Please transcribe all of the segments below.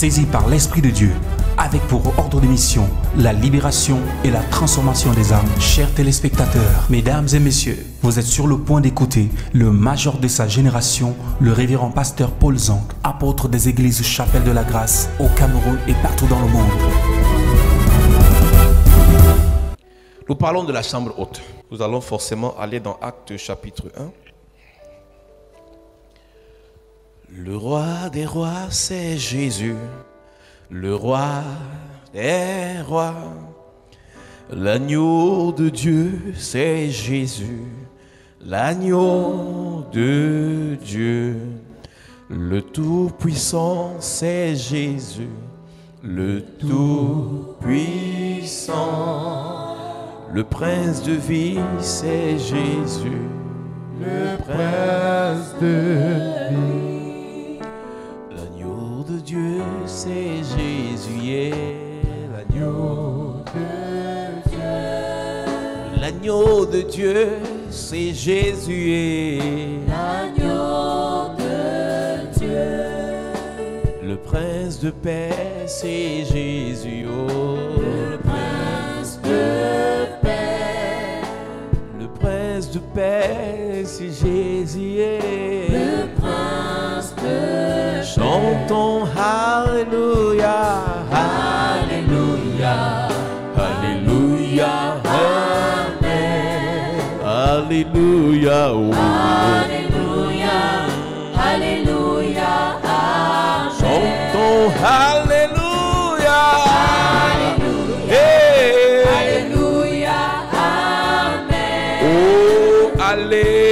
saisi par l'Esprit de Dieu, avec pour ordre de mission la libération et la transformation des âmes. Chers téléspectateurs, mesdames et messieurs, vous êtes sur le point d'écouter le major de sa génération, le révérend pasteur Paul Zank, apôtre des églises Chapelle de la Grâce au Cameroun et partout dans le monde. Nous parlons de la chambre haute. Nous allons forcément aller dans Actes chapitre 1. Le roi des rois, c'est Jésus. Le roi des rois. L'agneau de Dieu, c'est Jésus. L'agneau de Dieu. Le Tout-Puissant, c'est Jésus. Le Tout-Puissant. Le Prince de vie, c'est Jésus. Le Prince de vie. L'agneau de Dieu, c'est Jésus. Yeah. L'agneau de Dieu. L'agneau de Dieu, c'est Jésus. Yeah. L'agneau de Dieu. Le Prince de paix, c'est Jésus. Oh. Le Prince de paix. Le Prince de paix, c'est Jésus. Le Prince de paix. Chantons Alléluia, Alléluia, Alléluia, Amen. Alléluia, oh. Alléluia, Alléluia, Amen. Chantons Alléluia, Alléluia, hey. Alléluia, Amen. Oh, Alléluia.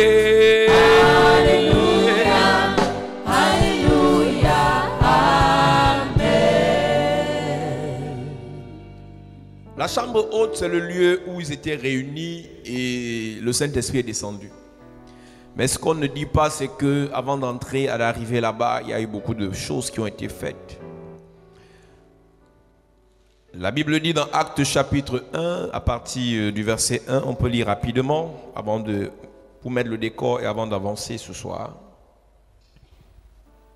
La chambre haute, c'est le lieu où ils étaient réunis et le Saint-Esprit est descendu. Mais ce qu'on ne dit pas, c'est qu'avant d'entrer, à l'arrivée là-bas, il y a eu beaucoup de choses qui ont été faites. La Bible dit dans Actes chapitre 1, à partir du verset 1, on peut lire rapidement, pour mettre le décor et avant d'avancer ce soir.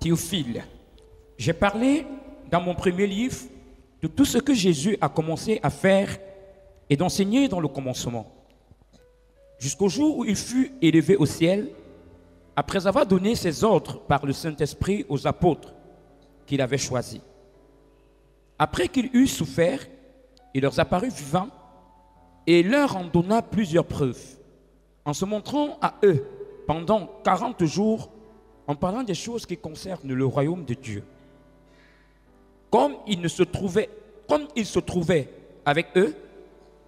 Théophile, j'ai parlé dans mon premier livre de tout ce que Jésus a commencé à faire et d'enseigner dans le commencement, jusqu'au jour où il fut élevé au ciel, après avoir donné ses ordres par le Saint-Esprit aux apôtres qu'il avait choisis. Après qu'il eut souffert, il leur apparut vivant et leur en donna plusieurs preuves, en se montrant à eux pendant 40 jours, en parlant des choses qui concernent le royaume de Dieu. Comme il se trouvait avec eux,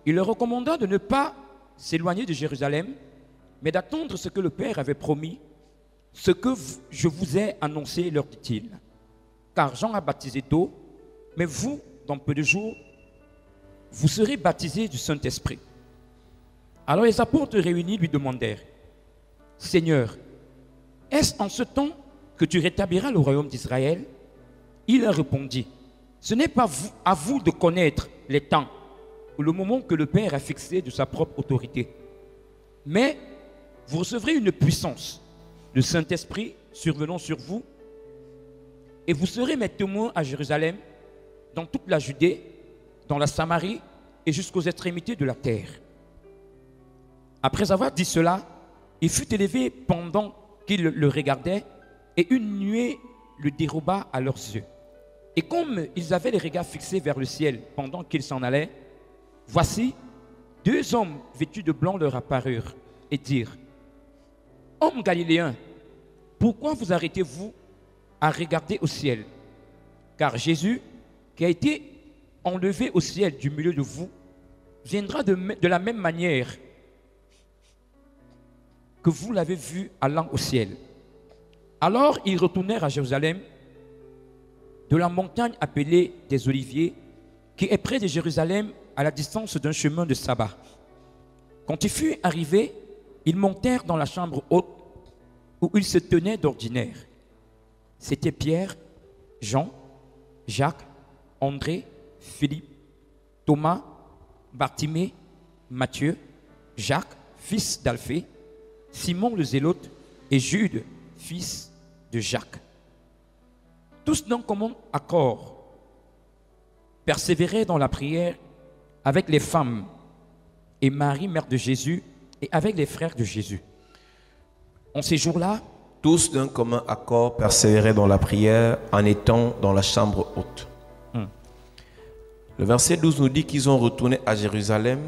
il leur recommanda de ne pas s'éloigner de Jérusalem, mais d'attendre ce que le Père avait promis, ce que je vous ai annoncé, leur dit-il. Car Jean a baptisé d'eau, mais vous, dans peu de jours, vous serez baptisés du Saint-Esprit. Alors les apôtres réunis lui demandèrent, « Seigneur, est-ce en ce temps que tu rétabliras le royaume d'Israël ?» Il leur répondit, « Ce n'est pas à vous de connaître les temps ou le moment que le Père a fixé de sa propre autorité. Mais vous recevrez une puissance, le Saint-Esprit survenant sur vous, et vous serez mes témoins à Jérusalem, dans toute la Judée, dans la Samarie et jusqu'aux extrémités de la terre. » Après avoir dit cela, il fut élevé pendant qu'ils le regardaient, et une nuée le déroba à leurs yeux. Et comme ils avaient les regards fixés vers le ciel pendant qu'ils s'en allaient, voici, 2 hommes vêtus de blanc leur apparurent et dirent, « Hommes galiléens, pourquoi vous arrêtez-vous à regarder au ciel? Car Jésus, qui a été enlevé au ciel du milieu de vous, viendra de la même manière que vous l'avez vu allant au ciel. » Alors ils retournèrent à Jérusalem, de la montagne appelée des Oliviers, qui est près de Jérusalem, à la distance d'un chemin de sabbat. Quand il fut arrivé, ils montèrent dans la chambre haute où ils se tenaient d'ordinaire. C'étaient Pierre, Jean, Jacques, André, Philippe, Thomas, Bartimée, Matthieu, Jacques, fils d'Alphée, Simon le Zélote et Jude, fils de Jacques. Tous d'un commun accord persévérait dans la prière avec les femmes et Marie, mère de Jésus, et avec les frères de Jésus. En ces jours-là, tous d'un commun accord persévéraient dans la prière en étant dans la chambre haute. Le verset 12 nous dit qu'ils ont retourné à Jérusalem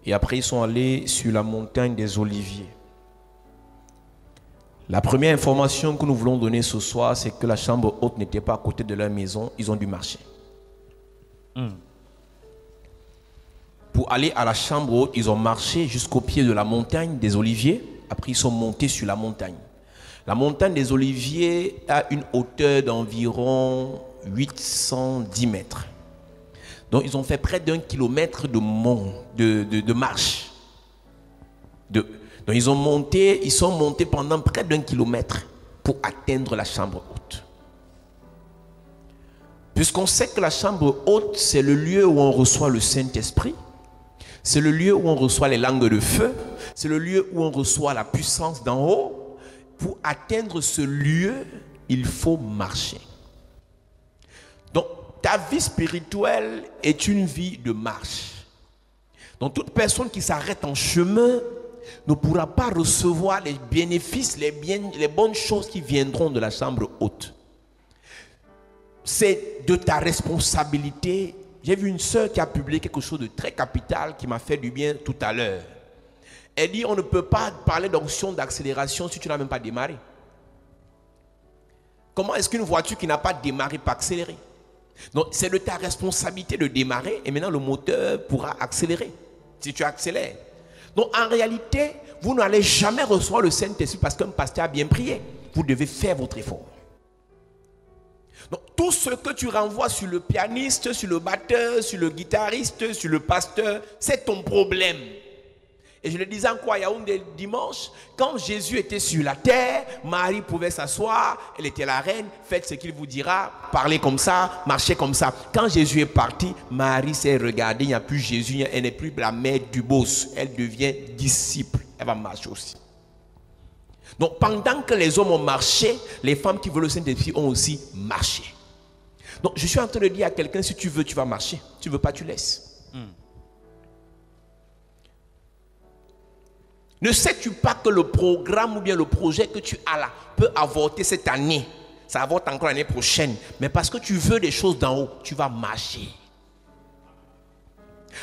et après ils sont allés sur la montagne des Oliviers. La première information que nous voulons donner ce soir, c'est que la chambre haute n'était pas à côté de leur maison, ils ont dû marcher. Pour aller à la chambre haute, ils ont marché jusqu'au pied de la montagne des Oliviers. Après, ils sont montés sur la montagne. La montagne des Oliviers a une hauteur d'environ 810 mètres. Donc, ils ont fait près d'1 kilomètre de marche. Donc, ils sont montés pendant près d'1 kilomètre pour atteindre la chambre haute. Puisqu'on sait que la chambre haute, c'est le lieu où on reçoit le Saint-Esprit, c'est le lieu où on reçoit les langues de feu, c'est le lieu où on reçoit la puissance d'en haut. Pour atteindre ce lieu, il faut marcher. Donc, ta vie spirituelle est une vie de marche. Donc, toute personne qui s'arrête en chemin ne pourra pas recevoir les bénéfices, les bonnes choses qui viendront de la chambre haute. C'est de ta responsabilité. J'ai vu une sœur qui a publié quelque chose de très capital qui m'a fait du bien tout à l'heure. Elle dit, on ne peut pas parler d'onction d'accélération si tu n'as même pas démarré. Comment est-ce qu'une voiture qui n'a pas démarré peut accélérer? Donc, c'est de ta responsabilité de démarrer et maintenant le moteur pourra accélérer si tu accélères. Donc, en réalité, vous n'allez jamais recevoir le Saint-Esprit parce qu'un pasteur a bien prié. Vous devez faire votre effort. Donc, tout ce que tu renvoies sur le pianiste, sur le batteur, sur le guitariste, sur le pasteur, c'est ton problème. Et je le disais encore à Yaoundé dimanche, quand Jésus était sur la terre, Marie pouvait s'asseoir, elle était la reine, faites ce qu'il vous dira, parlez comme ça, marchez comme ça. Quand Jésus est parti, Marie s'est regardée, il n'y a plus Jésus, elle n'est plus la mère du boss, elle devient disciple, elle va marcher aussi. Donc pendant que les hommes ont marché, les femmes qui veulent le Saint-Esprit ont aussi marché. Donc je suis en train de dire à quelqu'un, si tu veux, tu vas marcher. Si tu ne veux pas, tu laisses. Ne sais-tu pas que le programme ou bien le projet que tu as là peut avorter cette année? Ça avorte encore l'année prochaine. Mais parce que tu veux des choses d'en haut, tu vas marcher.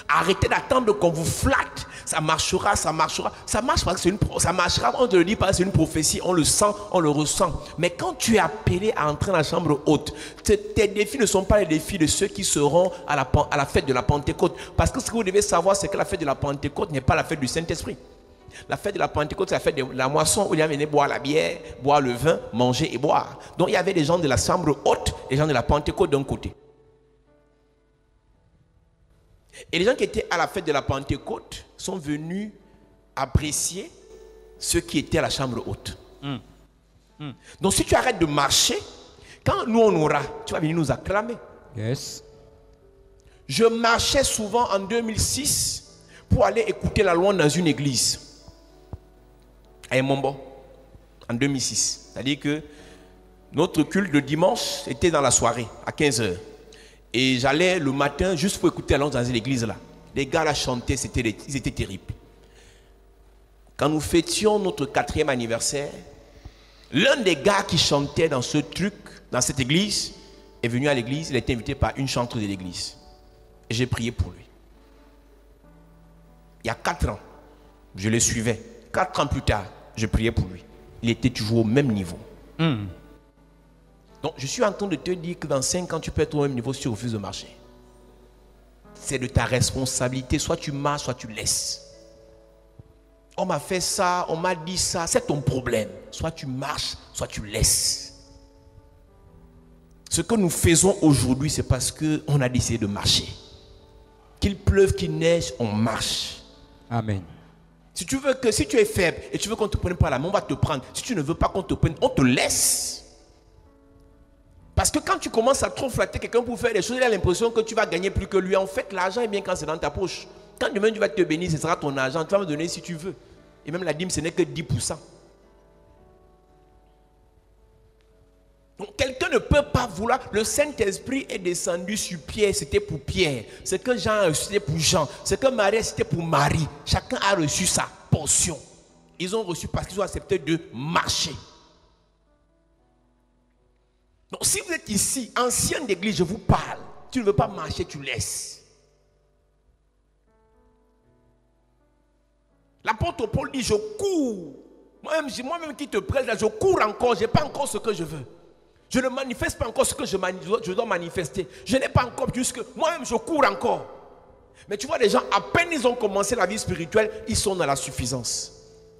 Arrêtez d'attendre qu'on vous flatte. Ça marchera, ça marchera. Ça marche parce que ça marchera, on te le dit pas, c'est une prophétie. On le sent, on le ressent. Mais quand tu es appelé à entrer dans la chambre haute, tes défis ne sont pas les défis de ceux qui seront à la fête de la Pentecôte. Parce que ce que vous devez savoir, c'est que la fête de la Pentecôte n'est pas la fête du Saint-Esprit. La fête de la Pentecôte, c'est la fête de la moisson où il y avait boire la bière, boire le vin, manger et boire. Donc il y avait des gens de la chambre haute et des gens de la Pentecôte d'un côté. Et les gens qui étaient à la fête de la Pentecôte sont venus apprécier ceux qui étaient à la chambre haute. Donc si tu arrêtes de marcher, quand nous on aura, tu vas venir nous acclamer. Yes. Je marchais souvent en 2006 pour aller écouter la louange dans une église. À Mombo, en 2006. C'est-à-dire que notre culte de dimanche était dans la soirée, à 15h. Et j'allais le matin juste pour écouter la louange dans une église là. Les gars là chantaient, ils étaient terribles. Quand nous fêtions notre 4e anniversaire, l'un des gars qui chantait dans ce truc, dans cette église, est venu à l'église, il a été invité par une chanteuse de l'église. Et j'ai prié pour lui. Il y a 4 ans, je le suivais. 4 ans plus tard, je priais pour lui. Il était toujours au même niveau. Donc, je suis en train de te dire que dans 5 ans, tu peux être au même niveau si tu refuses de marcher. C'est de ta responsabilité. Soit tu marches, soit tu laisses. On m'a fait ça, on m'a dit ça. C'est ton problème. Soit tu marches, soit tu laisses. Ce que nous faisons aujourd'hui, c'est parce qu'on a décidé de marcher. Qu'il pleuve, qu'il neige, on marche. Amen. Si tu es faible et tu veux qu'on te prenne par la main, on va te prendre. Si tu ne veux pas qu'on te prenne, on te laisse. Parce que quand tu commences à trop flatter quelqu'un pour faire des choses, il a l'impression que tu vas gagner plus que lui. En fait, l'argent est bien quand c'est dans ta poche. Quand demain tu vas te bénir, ce sera ton argent. Tu vas me donner si tu veux. Et même la dîme, ce n'est que 10%. Donc quelqu'un ne peut pas vouloir. Le Saint-Esprit est descendu sur Pierre, c'était pour Pierre. Ce que Jean a reçu, c'était pour Jean. Ce que Marie, c'était pour Marie. Chacun a reçu sa portion. Ils ont reçu parce qu'ils ont accepté de marcher. Donc si vous êtes ici, ancien d'église, je vous parle. Tu ne veux pas marcher, tu laisses. L'apôtre Paul dit, je cours. Moi-même qui te prête là, je cours encore, je n'ai pas encore ce que je veux. Je ne manifeste pas encore ce que je dois manifester. Je n'ai pas encore plus que... Moi-même, je cours encore. Mais tu vois, les gens, à peine ils ont commencé la vie spirituelle, ils sont dans la suffisance.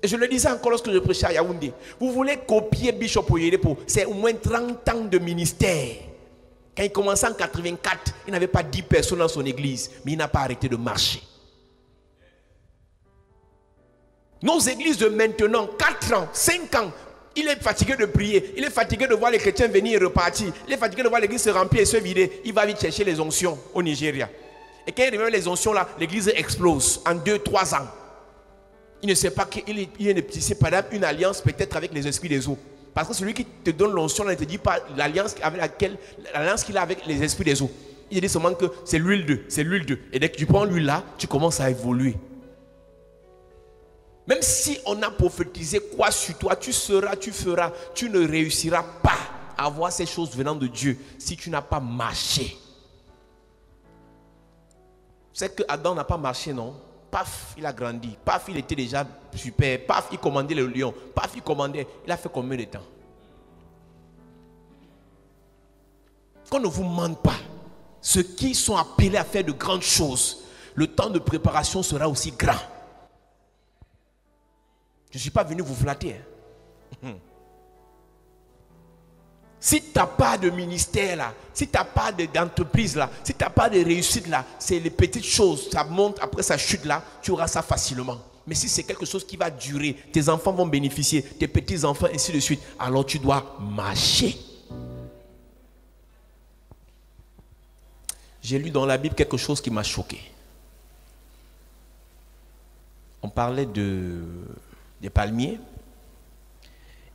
Et je le disais encore lorsque je prêchais à Yaoundé. Vous voulez copier Bishop Oyedepo, c'est au moins 30 ans de ministère. Quand il commençait en 84, il n'avait pas 10 personnes dans son église, mais il n'a pas arrêté de marcher. Nos églises de maintenant, 4 ans, 5 ans, il est fatigué de prier, il est fatigué de voir les chrétiens venir et repartir, il est fatigué de voir l'église se remplir et se vider, il va vite chercher les onctions au Nigeria. Et quand il remet les onctions là, l'église explose en 2-3 ans. Il ne sait pas qu'il est par exemple une alliance peut-être avec les esprits des eaux. Parce que celui qui te donne l'onction, il ne te dit pas l'alliance qu'il a avec les esprits des eaux. Il dit seulement que c'est l'huile d'eux, c'est l'huile d'eux. Et dès que tu prends l'huile là, tu commences à évoluer. Même si on a prophétisé quoi sur toi, tu seras, tu feras, tu ne réussiras pas à voir ces choses venant de Dieu si tu n'as pas marché. C'est que Adam n'a pas marché, non? Paf, il a grandi. Paf, il était déjà super. Paf, il commandait le lion. Paf, il commandait. Il a fait combien de temps? Qu'on ne vous mente pas. Ceux qui sont appelés à faire de grandes choses, le temps de préparation sera aussi grand. Je ne suis pas venu vous flatter. Si tu n'as pas de ministère là, si tu n'as pas d'entreprise là, si tu n'as pas de réussite là, c'est les petites choses, ça monte, après ça chute là, tu auras ça facilement. Mais si c'est quelque chose qui va durer, tes enfants vont bénéficier, tes petits-enfants, ainsi de suite, alors tu dois marcher. J'ai lu dans la Bible quelque chose qui m'a choqué. On parlait des palmiers.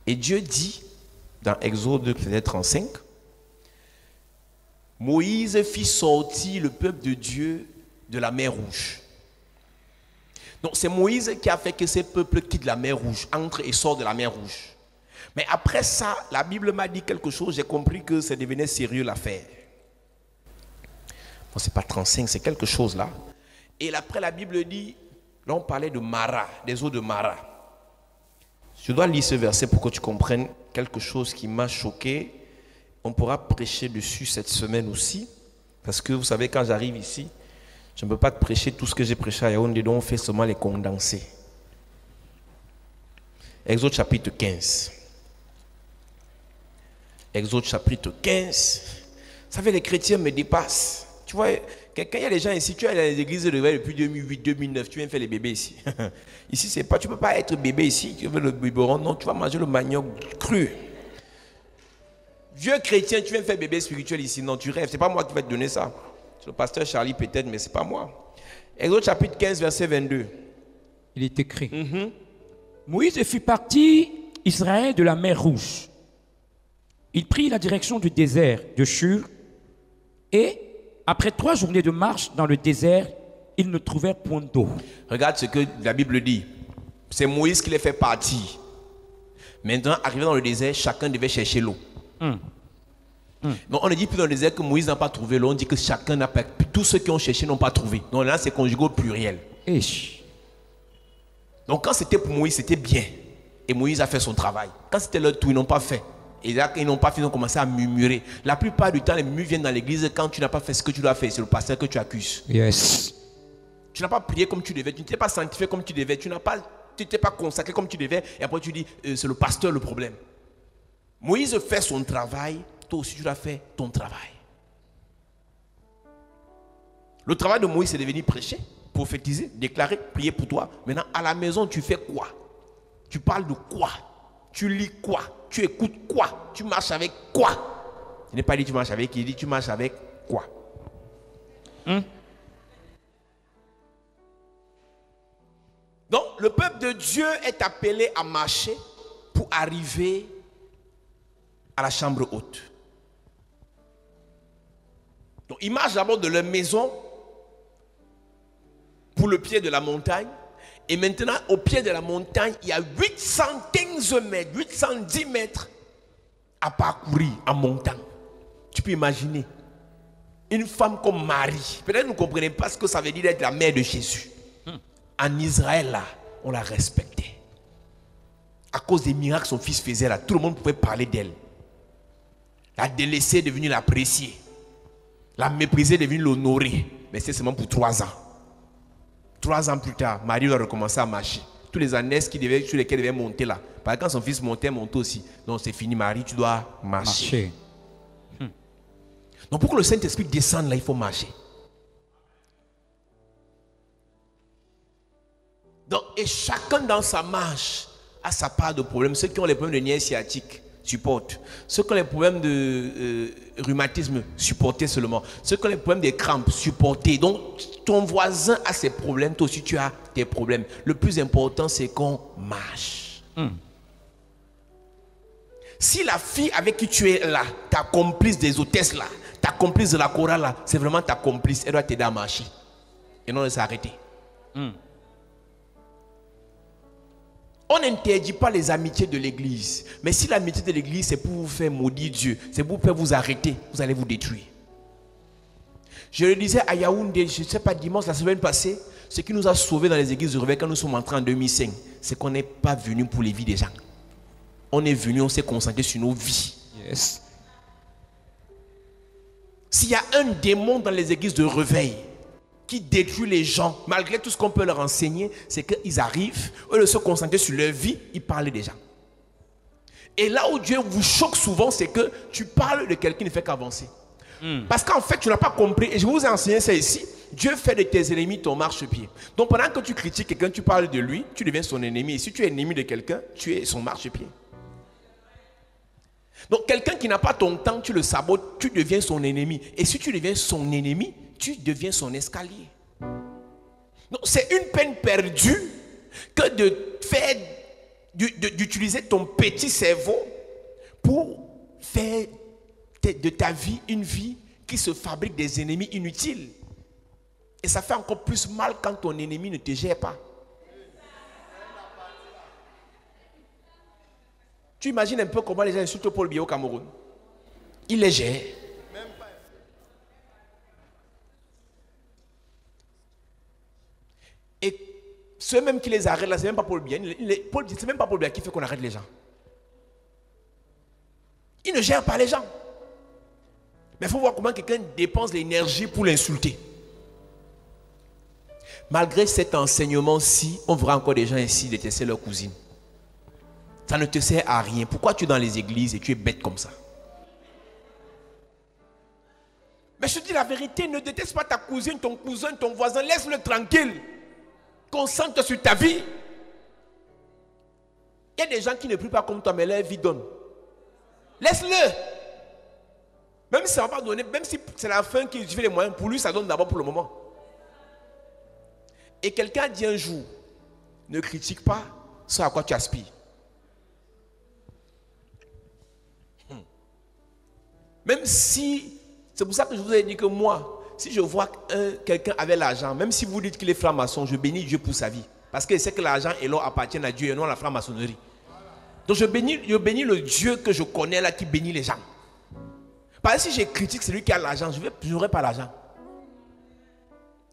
Et Dieu dit, dans Exode 35, Moïse fit sortir le peuple de Dieu de la mer Rouge. Donc c'est Moïse qui a fait que ces peuples quittent la mer Rouge, entrent et sortent de la mer Rouge. Mais après ça, la Bible m'a dit quelque chose, j'ai compris que ça devenait sérieux l'affaire. Bon, c'est pas 35, c'est quelque chose là. Et après la Bible dit, là on parlait de Mara, des eaux de Mara. Je dois lire ce verset pour que tu comprennes quelque chose qui m'a choqué. On pourra prêcher dessus cette semaine aussi. Parce que vous savez, quand j'arrive ici, je ne peux pas te prêcher tout ce que j'ai prêché à Yaoundé, donc on fait seulement les condensés. Exode chapitre 15. Exode chapitre 15. Vous savez, les chrétiens me dépassent. Tu vois, quand il y a des gens ici, tu es dans les églises de réveil depuis 2008, 2009, tu viens faire les bébés ici. Ici, c'est pas, tu ne peux pas être bébé ici, tu veux le biberon, non, tu vas manger le manioc cru. Vieux chrétien, tu viens faire bébé spirituel ici, non, tu rêves, c'est pas moi qui vais te donner ça. C'est le pasteur Charlie peut-être, mais c'est pas moi. Exode chapitre 15, verset 22. Il est écrit. Moïse fit partie Israël de la mer Rouge. Il prit la direction du désert de Shur et après 3 journées de marche dans le désert, ils ne trouvèrent point d'eau. Regarde ce que la Bible dit. C'est Moïse qui les fait partir. Maintenant, arrivé dans le désert, chacun devait chercher l'eau. Donc on ne dit plus dans le désert que Moïse n'a pas trouvé l'eau, on dit que chacun n'a pas... Tous ceux qui ont cherché n'ont pas trouvé. Donc là, c'est conjugué au pluriel. Donc quand c'était pour Moïse, c'était bien. Et Moïse a fait son travail. Quand c'était leur tour, ils n'ont pas fait. Et là, ils n'ont pas fait, ils ont commencé à murmurer. La plupart du temps, les murmures viennent dans l'église quand tu n'as pas fait ce que tu dois faire. C'est le pasteur que tu accuses. Yes. Tu n'as pas prié comme tu devais, tu ne t'es pas sanctifié comme tu devais, tu ne t'es pas consacré comme tu devais. Et après, tu dis, c'est le pasteur le problème. Moïse fait son travail, toi aussi tu dois faire ton travail. Le travail de Moïse, c'est de venir prêcher, prophétiser, déclarer, prier pour toi. Maintenant, à la maison, tu fais quoi? Tu parles de quoi? Tu lis quoi? Tu écoutes quoi? Tu marches avec quoi? Il n'est pas dit tu marches avec qui, il dit tu marches avec quoi? Donc, le peuple de Dieu est appelé à marcher pour arriver à la chambre haute. Donc ils marchent d'abord de leur maison pour le pied de la montagne. Et maintenant, au pied de la montagne, il y a 815 mètres, 810 mètres à parcourir en montant. Tu peux imaginer une femme comme Marie. Peut-être que vous ne comprenez pas ce que ça veut dire d'être la mère de Jésus. En Israël, là, on la respectait. À cause des miracles que son fils faisait, là, tout le monde pouvait parler d'elle. La délaissée est devenue l'appréciée. La méprisée est devenue l'honorée. Mais c'est seulement pour 3 ans. 3 ans plus tard, Marie doit recommencer à marcher. Tous les ânesses sur lesquels elle devait monter là. Par exemple, quand son fils montait aussi. Donc c'est fini, Marie, tu dois marcher. Donc pour que le Saint-Esprit descende là, il faut marcher. Donc, et chacun dans sa marche a sa part de problème. Ceux qui ont les problèmes de nerfs sciatiques supportent. Ceux qui ont les problèmes de rhumatisme, supportez seulement. Ceux qui ont les problèmes des crampes, supportez. Donc, ton voisin a ses problèmes, toi aussi tu as tes problèmes. Le plus important, c'est qu'on marche. Si la fille avec qui tu es là, ta complice des hôtesses là, ta complice de la chorale là, c'est vraiment ta complice, elle doit t'aider à marcher. Et non de s'arrêter. On n'interdit pas les amitiés de l'église. Mais si l'amitié de l'église, c'est pour vous faire maudire Dieu, c'est pour faire vous arrêter, vous allez vous détruire. Je le disais à Yaoundé, je ne sais pas, dimanche, la semaine passée, ce qui nous a sauvés dans les églises de réveil quand nous sommes entrés en 2005, c'est qu'on n'est pas venu pour les vies des gens. On est venu, on s'est concentré sur nos vies. Yes. S'il y a un démon dans les églises de réveil qui détruit les gens, malgré tout ce qu'on peut leur enseigner, c'est qu'ils arrivent, eux de se concentrer sur leur vie, ils parlent des gens. Et là où Dieu vous choque souvent, c'est que tu parles de quelqu'un qui ne fait qu'avancer. Parce qu'en fait, tu n'as pas compris, et je vous ai enseigné ça ici, Dieu fait de tes ennemis ton marchepied. Donc pendant que tu critiques quelqu'un, tu parles de lui, tu deviens son ennemi. Et si tu es ennemi de quelqu'un, tu es son marchepied. Donc quelqu'un qui n'a pas ton temps, tu le sabotes, tu deviens son ennemi. Et si tu deviens son ennemi, tu deviens son escalier. Donc c'est une peine perdue que de faire, d'utiliser ton petit cerveau pour faire de ta vie une vie qui se fabrique des ennemis inutiles. Et ça fait encore plus mal quand ton ennemi ne te gère pas. Tu imagines un peu comment les gens insultent Paul Biya au Cameroun. Il les gère. Et ceux même qui les arrêtent là, c'est même pas Paul Biya. C'est même pas Paul Biya qui fait qu'on arrête les gens. Il ne gère pas les gens. Mais il faut voir comment quelqu'un dépense l'énergie pour l'insulter. Malgré cet enseignement-ci, on verra encore des gens ici détester leur cousine. Ça ne te sert à rien. Pourquoi tu es dans les églises et tu es bête comme ça? Mais je te dis la vérité, ne déteste pas ta cousine, ton cousin, ton voisin. Laisse-le tranquille. Concentre sur ta vie. Il y a des gens qui ne prient pas comme toi, mais leur vie donne. Laisse-le. Même si ça ne va pas donner, même si c'est la fin qui fait les moyens, pour lui, ça donne d'abord pour le moment. Et quelqu'un dit un jour, ne critique pas ce à quoi tu aspires. Même si, c'est pour ça que je vous ai dit que moi, si je vois quelqu'un avec l'argent, même si vous dites qu'il est franc-maçon, je bénis Dieu pour sa vie. Parce que je sais que l'argent et l'or appartiennent à Dieu et non à la franc-maçonnerie. Donc je bénis le Dieu que je connais là qui bénit les gens. Parce que si je critique celui qui a l'argent, je n'aurai pas l'argent.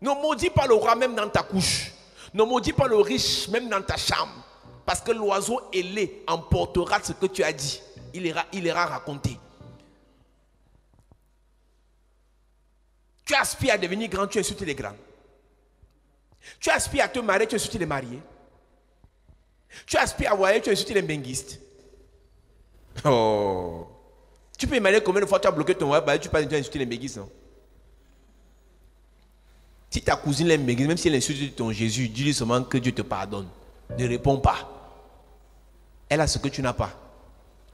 Ne maudis pas le roi même dans ta couche. Ne maudis pas le riche même dans ta chambre. Parce que l'oiseau ailé emportera ce que tu as dit. Il ira raconter. Tu aspires à devenir grand, tu insultes les grands. Tu aspires à te marier, tu insultes les mariés. Tu aspires à voyager, tu insultes les benguistes. Oh. Tu peux imaginer combien de fois tu as bloqué ton voyage, tu peux insulter les benguistes, non? Si ta cousine est benguiste, même si elle insulte ton Jésus, dis-lui seulement que Dieu te pardonne. Ne réponds pas. Elle a ce que tu n'as pas.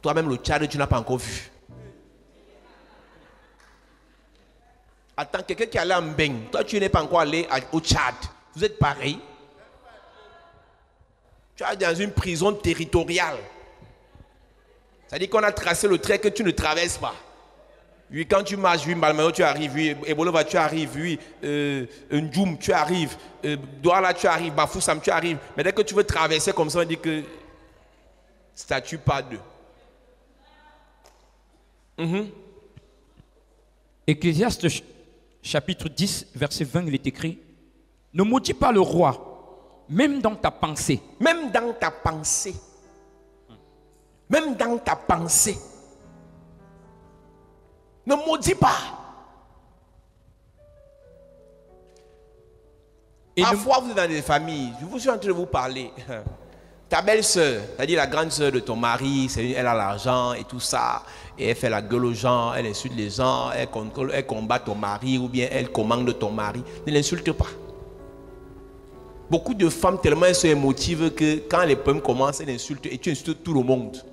Toi-même, le Tchad, tu n'as pas encore vu. Attends, quelqu'un qui est allé en Beng, toi tu n'es pas encore allé au Tchad. Vous êtes pareil. Tu es dans une prison territoriale. C'est-à-dire qu'on a tracé le trait que tu ne traverses pas. Oui, quand tu marches, oui, Malmayo, tu arrives, oui, Ebolova, tu arrives, oui, Ndjoum, tu arrives, Douala, tu arrives, Bafoussam, tu arrives. Mais dès que tu veux traverser comme ça, on dit que statut pas de. Ecclésiaste chapitre 10, verset 20, il est écrit: ne maudis pas le roi, même dans ta pensée. Même dans ta pensée. Même dans ta pensée. Ne maudis pas. Et parfois, vous êtes dans des familles, je suis en train de vous parler. Ta belle-sœur, c'est-à-dire la grande sœur de ton mari, elle a l'argent et tout ça, et elle fait la gueule aux gens, elle insulte les gens, elle combat ton mari ou bien elle commande ton mari. Ne l'insulte pas. Beaucoup de femmes, tellement elles sont émotives que quand les problèmes commencent, elles insultent et tu insultes tout le monde.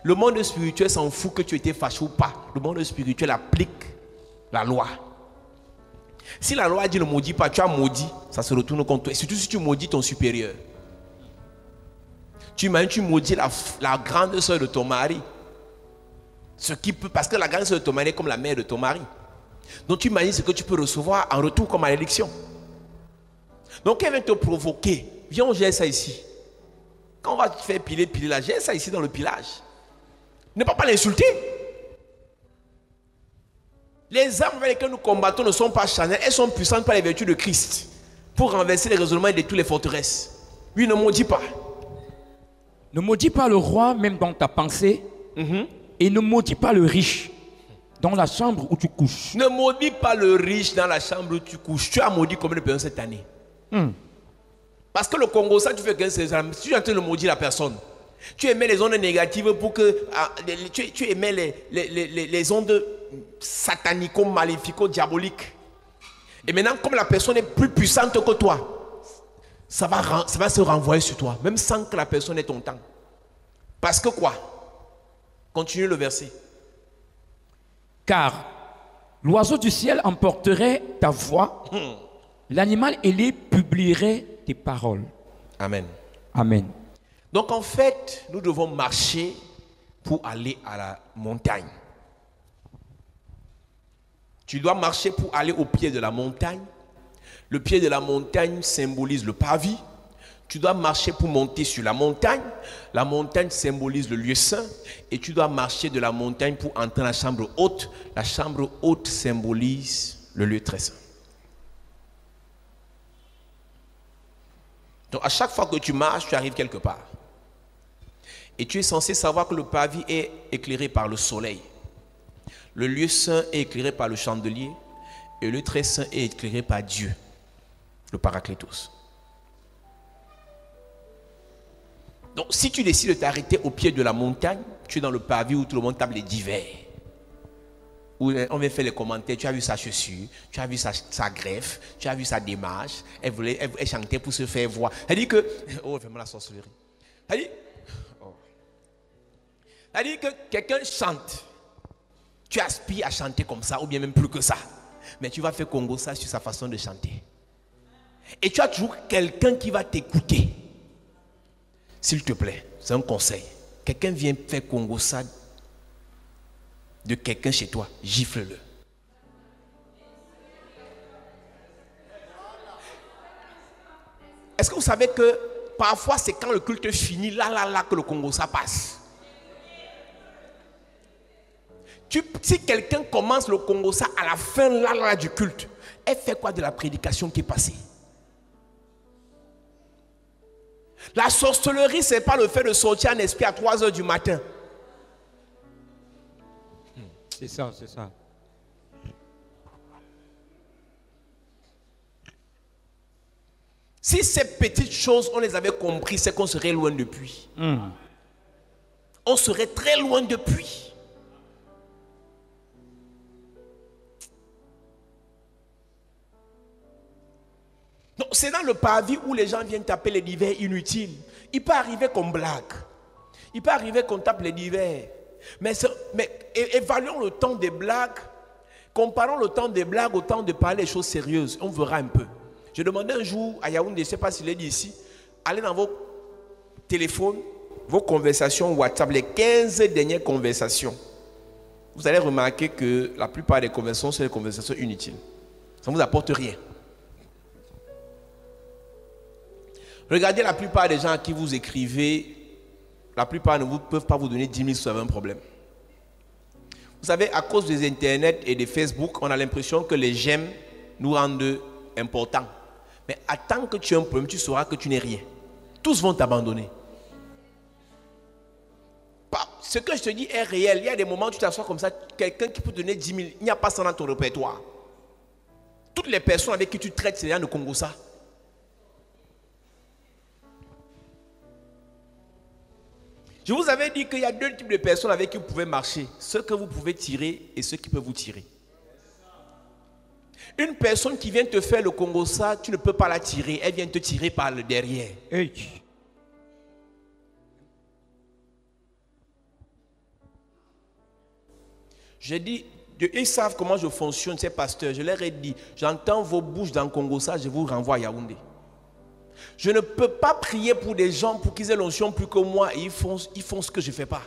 Le monde spirituel s'en fout que tu étais fâché ou pas. Le monde spirituel applique la loi. Si la loi dit ne maudis pas, tu as maudit, ça se retourne contre toi. Et surtout si tu maudis ton supérieur. Tu maudis la grande soeur de ton mari. Ce qui peut, parce que la grande soeur de ton mari est comme la mère de ton mari. Donc tu imagines ce que tu peux recevoir en retour comme à l'élection. Donc elle vient te provoquer. Viens, on gère ça ici. Quand on va te faire piler là, gère ça ici dans le pilage. Ne pas l'insulter. Les armes avec lesquelles nous combattons ne sont pas charnelles, elles sont puissantes par les vertus de Christ pour renverser les raisonnements et détruire les forteresses. Oui, ne maudis pas. Ne maudis pas le roi même dans ta pensée, et ne maudis pas le riche dans la chambre où tu couches. Ne maudis pas le riche dans la chambre où tu couches. Tu as maudit combien de personnes cette année? Parce que le Congo, ça tu fais 15 ans, si tu es en train de maudire la personne, tu émets les ondes négatives pour que tu émets les ondes satanico-maléfico-diaboliques. Et maintenant, comme la personne est plus puissante que toi, ça va se renvoyer sur toi, même sans que la personne ait ton temps. Parce que quoi? Continue le verset. Car l'oiseau du ciel emporterait ta voix, l'animal ailé publierait tes paroles. Amen. Amen. Donc en fait, nous devons marcher pour aller à la montagne. Tu dois marcher pour aller au pied de la montagne. Le pied de la montagne symbolise le parvis. Tu dois marcher pour monter sur la montagne. La montagne symbolise le lieu saint. Et tu dois marcher de la montagne pour entrer dans la chambre haute. La chambre haute symbolise le lieu très saint. Donc à chaque fois que tu marches, tu arrives quelque part. Et tu es censé savoir que le parvis est éclairé par le soleil. Le lieu saint est éclairé par le chandelier. Et le lieu très saint est éclairé par Dieu, le Paraclétos. Donc si tu décides de t'arrêter au pied de la montagne, tu es dans le parvis où tout le monde tape les divers. Où on vient faire les commentaires, tu as vu sa chaussure, tu as vu sa greffe, tu as vu sa démarche, elle chantait pour se faire voir. Elle dit que, oh vraiment la sorcellerie. Elle dit que quelqu'un chante, tu aspires à chanter comme ça, ou bien même plus que ça. Mais tu vas faire Congo ça sur sa façon de chanter. Et tu as toujours quelqu'un qui va t'écouter. S'il te plaît, c'est un conseil. Quelqu'un vient faire Congo ça de quelqu'un chez toi, gifle-le. Est-ce que vous savez que parfois c'est quand le culte finit, là que le Congo ça passe? Si quelqu'un commence le Congo ça à la fin là du culte, elle fait quoi de la prédication qui est passée? La sorcellerie, c'est pas le fait de sortir un esprit à 3 heures du matin. C'est ça, c'est ça. Si ces petites choses, on les avait compris, c'est qu'on serait loin depuis. On serait très loin depuis. Donc, c'est dans le parvis où les gens viennent taper les divers inutiles. Il peut arriver qu'on blague. Il peut arriver qu'on tape les divers. Mais évaluons le temps des blagues. Comparons le temps des blagues au temps de parler des choses sérieuses. On verra un peu. Je demandais un jour à Yaoundé, je ne sais pas s'il est dit ici, allez dans vos téléphones, vos conversations WhatsApp, les 15 dernières conversations. vous allez remarquer que la plupart des conversations sont des conversations inutiles. Ça ne vous apporte rien. Regardez la plupart des gens à qui vous écrivez, la plupart ne peuvent pas vous donner 10 000 si vous avez un problème. Vous savez, à cause des internets et des Facebook, on a l'impression que les j'aime nous rendent importants. Mais attends que tu aies un problème, tu sauras que tu n'es rien. Tous vont t'abandonner. Ce que je te dis est réel. Il y a des moments où tu t'assois comme ça, quelqu'un qui peut te donner 10 000, il n'y a pas ça dans ton répertoire. Toutes les personnes avec qui tu traites, c'est les gens de Congo ça. Je vous avais dit qu'il y a deux types de personnes avec qui vous pouvez marcher. Ceux que vous pouvez tirer et ceux qui peuvent vous tirer. Une personne qui vient te faire le Congo ça, tu ne peux pas la tirer. Elle vient te tirer par le derrière. Hey. J'ai dit, ils savent comment je fonctionne, ces pasteurs. Je leur ai dit, j'entends vos bouches dans le Congo ça, je vous renvoie à Yaoundé. Je ne peux pas prier pour des gens pour qu'ils aient l'onction plus que moi et ils font ce que je ne fais pas.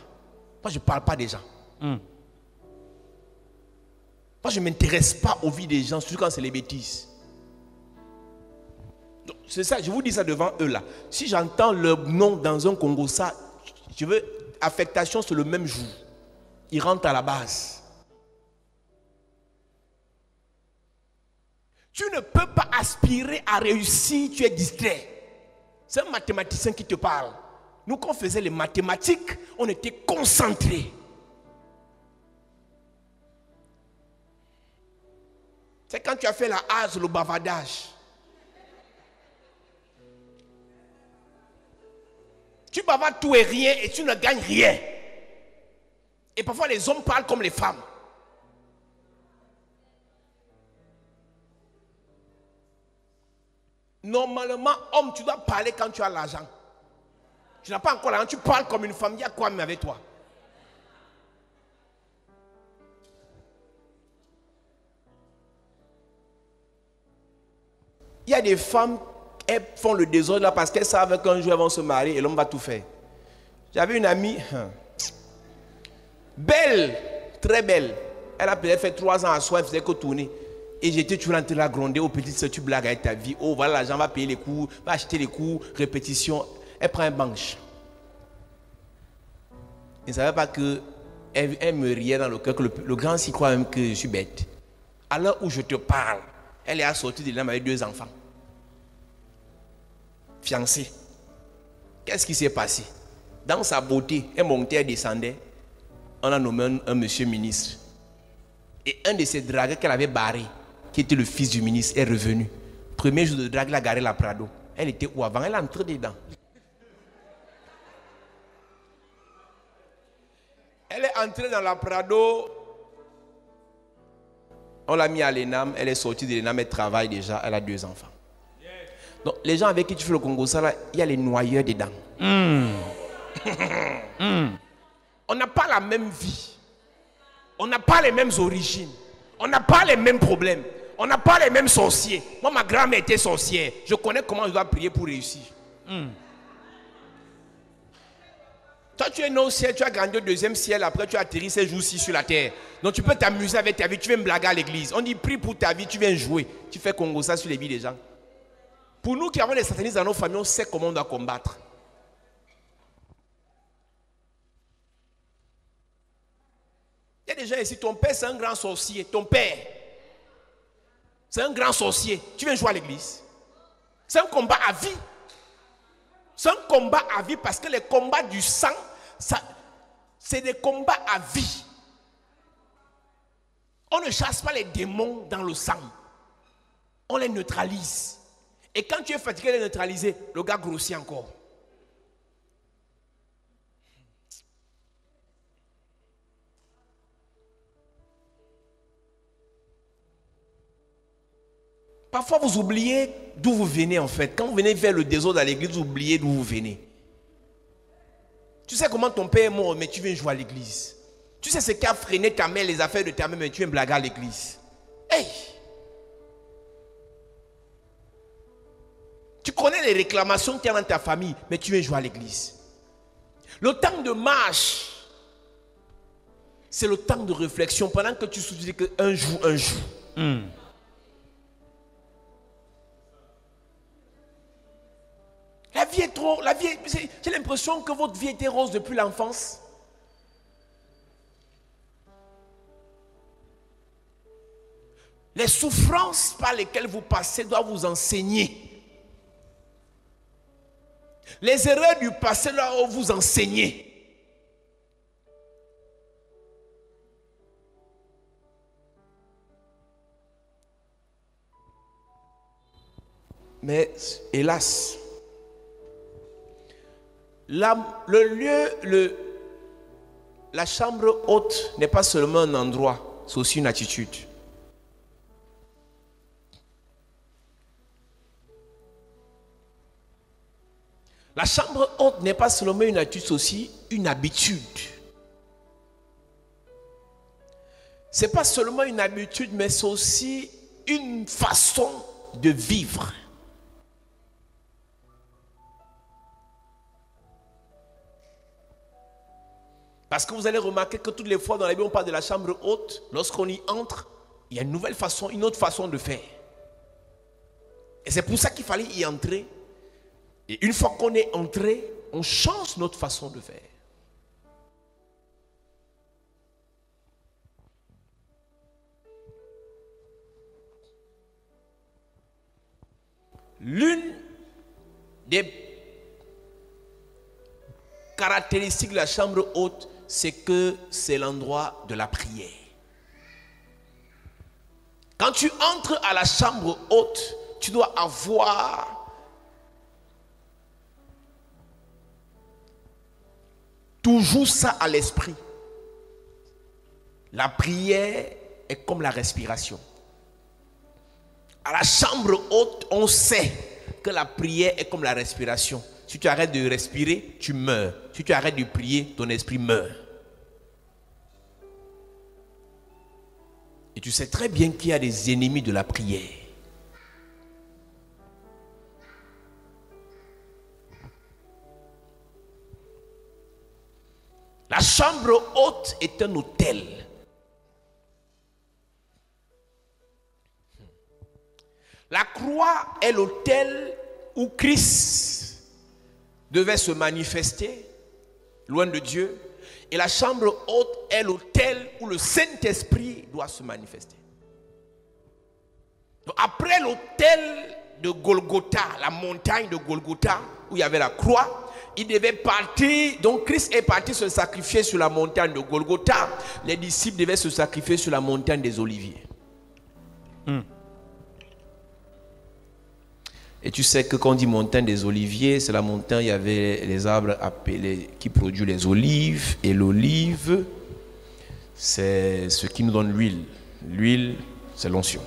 Moi, je ne parle pas des gens. Moi, je ne m'intéresse pas aux vies des gens, surtout quand c'est les bêtises. C'est ça, je vous dis ça devant eux là. Si j'entends leur nom dans un Congo, ça, je veux affectation sur le même jour. Ils rentrent à la base. Tu ne peux pas aspirer à réussir, tu es distrait. C'est un mathématicien qui te parle. Nous, quand on faisait les mathématiques, on était concentrés. C'est quand tu as fait la hase, le bavardage. Tu bavardes tout et rien et tu ne gagnes rien. Et parfois les hommes parlent comme les femmes. Normalement, homme, tu dois parler quand tu as l'argent. Tu n'as pas encore l'argent, tu parles comme une femme. Il y a quoi même avec toi? Il y a des femmes, elles font le désordre là parce qu'elles savent qu'un jour elles vont se marier et l'homme va tout faire. J'avais une amie, belle, très belle. Elle a peut-être fait 3 ans à soi, elle faisait que tourner. Et j'étais toujours en train de la gronder, oh petite soeur, tu blagues avec ta vie. Oh voilà, l'argent va payer les cours, va acheter les cours, répétition. Elle prend un banche. Elle ne savait pas que elle me riait dans le cœur, que le grand s'y croit même que je suis bête. À l'heure où je te parle, elle est assortie de l'âme avec 2 enfants. Fiancée. Qu'est-ce qui s'est passé? Dans sa beauté, elle montait, elle descendait. On a nommé un monsieur ministre. Et un de ses dragues qu'elle avait barré, qui était le fils du ministre, est revenu. Premier jour de drague, elle a garé la Prado. Elle était où avant? Elle est entrée dedans. Elle est entrée dans la Prado. On l'a mis à l'ENAM. Elle est sortie de l'ENAM. Elle travaille déjà. Elle a 2 enfants. Donc, les gens avec qui tu fais le Congo, ça là, il y a les noyeurs dedans. On n'a pas la même vie. On n'a pas les mêmes origines. On n'a pas les mêmes problèmes. On n'a pas les mêmes sorciers. Moi, ma grand-mère était sorcière. Je connais comment je dois prier pour réussir. Toi, tu es né au ciel, tu as grandi au 2e ciel, après tu as atterri ces jours-ci sur la terre. Donc tu peux t'amuser avec ta vie, tu viens me blaguer à l'église. On dit prie pour ta vie, tu viens jouer. Tu fais Congo ça sur les vies des gens. Pour nous qui avons des satanistes dans nos familles, on sait comment on doit combattre. Il y a des gens ici, ton père c'est un grand sorcier. Ton père, c'est un grand sorcier. Tu viens jouer à l'église. C'est un combat à vie. C'est un combat à vie parce que les combats du sang, c'est des combats à vie. On ne chasse pas les démons dans le sang. On les neutralise. Et quand tu es fatigué de les neutraliser, le gars grossit encore. Parfois, vous oubliez d'où vous venez en fait. Quand vous venez faire le désordre à l'église, vous oubliez d'où vous venez. Tu sais comment ton père est mort, mais tu viens jouer à l'église. Tu sais ce qui a freiné ta mère, les affaires de ta mère, mais tu viens blaguer à l'église. Hey! Tu connais les réclamations qu'il y a dans ta famille, mais tu viens jouer à l'église. Le temps de marche, c'est le temps de réflexion. Pendant que tu souffles qu'un jour, un jour. La vie est trop... J'ai l'impression que votre vie était rose depuis l'enfance. Les souffrances par lesquelles vous passez doivent vous enseigner. Les erreurs du passé doivent vous enseigner. Mais hélas, la chambre haute n'est pas seulement un endroit, c'est aussi une attitude. La chambre haute n'est pas seulement une attitude, c'est aussi une habitude. Ce n'est pas seulement une habitude, mais c'est aussi une façon de vivre. Parce que vous allez remarquer que toutes les fois dans la Bible, on parle de la chambre haute. Lorsqu'on y entre, il y a une nouvelle façon, une autre façon de faire. Et c'est pour ça qu'il fallait y entrer. Et une fois qu'on est entré, on change notre façon de faire. L'une des caractéristiques de la chambre haute, c'est que c'est l'endroit de la prière. Quand tu entres à la chambre haute, tu dois avoir toujours ça à l'esprit. La prière est comme la respiration. À la chambre haute, on sait que la prière est comme la respiration. Si tu arrêtes de respirer, tu meurs. Si tu arrêtes de prier, ton esprit meurt. Et tu sais très bien qu'il y a des ennemis de la prière. La chambre haute est un hôtel. La croix est l'hôtel où Christ devait se manifester, loin de Dieu. Et la chambre haute est l'hôtel où le Saint-Esprit doit se manifester. Donc après l'hôtel de Golgotha, la montagne de Golgotha, où il y avait la croix, il devait partir, donc Christ est parti se sacrifier sur la montagne de Golgotha. Les disciples devaient se sacrifier sur la montagne des Oliviers. Et tu sais que quand on dit montagne des Oliviers, c'est la montagne, il y avait les arbres appelés, qui produisent les olives. Et l'olive, c'est ce qui nous donne l'huile. L'huile, c'est l'onction.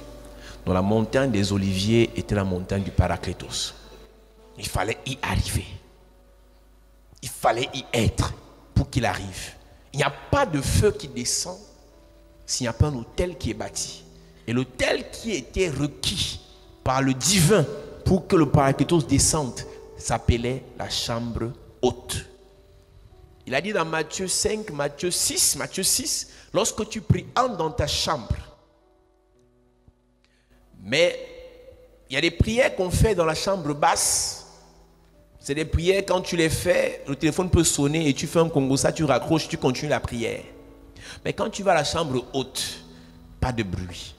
Donc la montagne des Oliviers était la montagne du Paraclétos. Il fallait y arriver. Il fallait y être pour qu'il arrive. Il n'y a pas de feu qui descend s'il n'y a pas un autel qui est bâti. Et l'autel qui était requis par le divin pour que le Paraclétos descende s'appelait la chambre haute. Il a dit dans Matthieu 5, Matthieu 6, lorsque tu pries, entre dans ta chambre. Mais il y a des prières qu'on fait dans la chambre basse. C'est des prières, quand tu les fais, le téléphone peut sonner et tu fais un Congo, ça tu raccroches, tu continues la prière. Mais quand tu vas à la chambre haute, pas de bruit.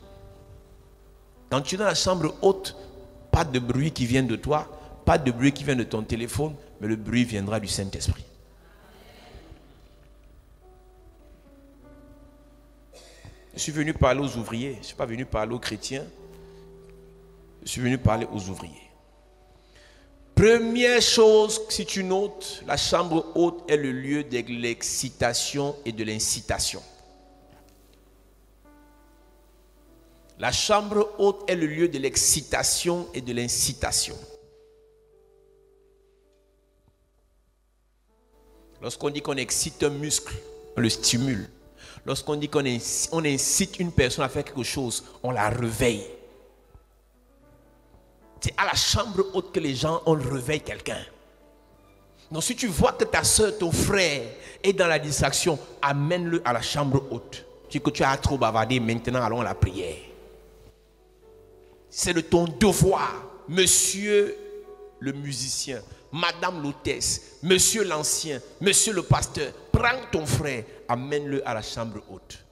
Quand tu es dans la chambre haute, pas de bruit qui vient de toi, pas de bruit qui vient de ton téléphone, mais le bruit viendra du Saint-Esprit. Je suis venu parler aux ouvriers, je ne suis pas venu parler aux chrétiens, je suis venu parler aux ouvriers. Première chose, si tu notes, la chambre haute est le lieu de l'excitation et de l'incitation. La chambre haute est le lieu de l'excitation et de l'incitation. Lorsqu'on dit qu'on excite un muscle, on le stimule. Lorsqu'on dit qu'on incite une personne à faire quelque chose, on la réveille. C'est à la chambre haute que les gens, on réveille quelqu'un. Donc si tu vois que ta soeur, ton frère est dans la distraction, amène-le à la chambre haute. Tu dis que tu as trop bavardé, maintenant allons à la prière. C'est de ton devoir, monsieur le musicien, madame l'hôtesse, monsieur l'ancien, monsieur le pasteur, prends ton frère, amène-le à la chambre haute.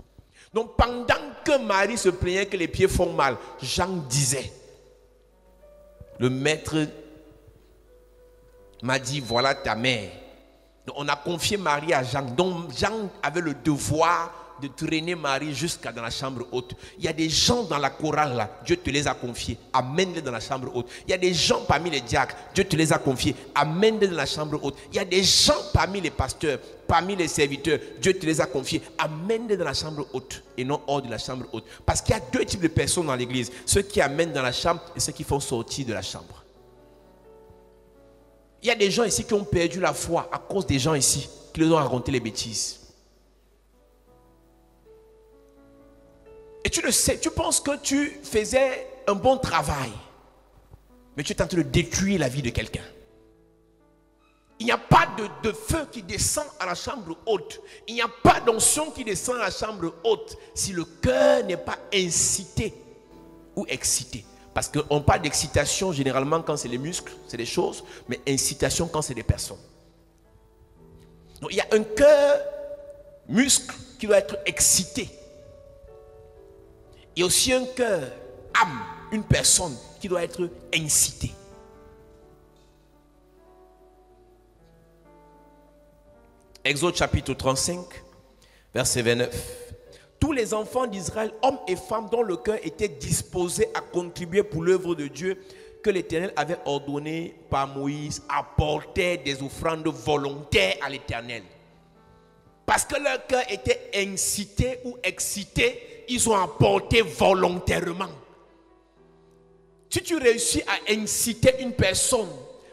Donc pendant que Marie se plaignait que les pieds font mal, Jean disait, le maître m'a dit, voilà ta mère. Donc on a confié Marie à Jean. Donc Jean avait le devoir de traîner Marie jusqu'à dans la chambre haute. Il y a des gens dans la chorale là, Dieu te les a confiés, amène-les dans la chambre haute. Il y a des gens parmi les diacres, Dieu te les a confiés, amène-les dans la chambre haute. Il y a des gens parmi les pasteurs, parmi les serviteurs, Dieu te les a confiés, amène-les dans la chambre haute et non hors de la chambre haute. Parce qu'il y a deux types de personnes dans l'église, ceux qui amènent dans la chambre et ceux qui font sortir de la chambre. Il y a des gens ici qui ont perdu la foi à cause des gens ici qui leur ont raconté les bêtises. Et tu le sais, tu penses que tu faisais un bon travail, mais tu es en train de détruire la vie de quelqu'un. Il n'y a pas de feu qui descend à la chambre haute. Il n'y a pas d'onction qui descend à la chambre haute si le cœur n'est pas incité ou excité. Parce qu'on parle d'excitation généralement quand c'est les muscles, c'est des choses, mais incitation quand c'est des personnes. Donc il y a un cœur muscle qui doit être excité. Il y a aussi un cœur, âme, une personne qui doit être incitée. Exode chapitre 35, verset 29. Tous les enfants d'Israël, hommes et femmes dont le cœur était disposé à contribuer pour l'œuvre de Dieu que l'Éternel avait ordonné par Moïse, apportaient des offrandes volontaires à l'Éternel. Parce que leur cœur était incité ou excité, ils ont apporté volontairement. Si tu réussis à inciter une personne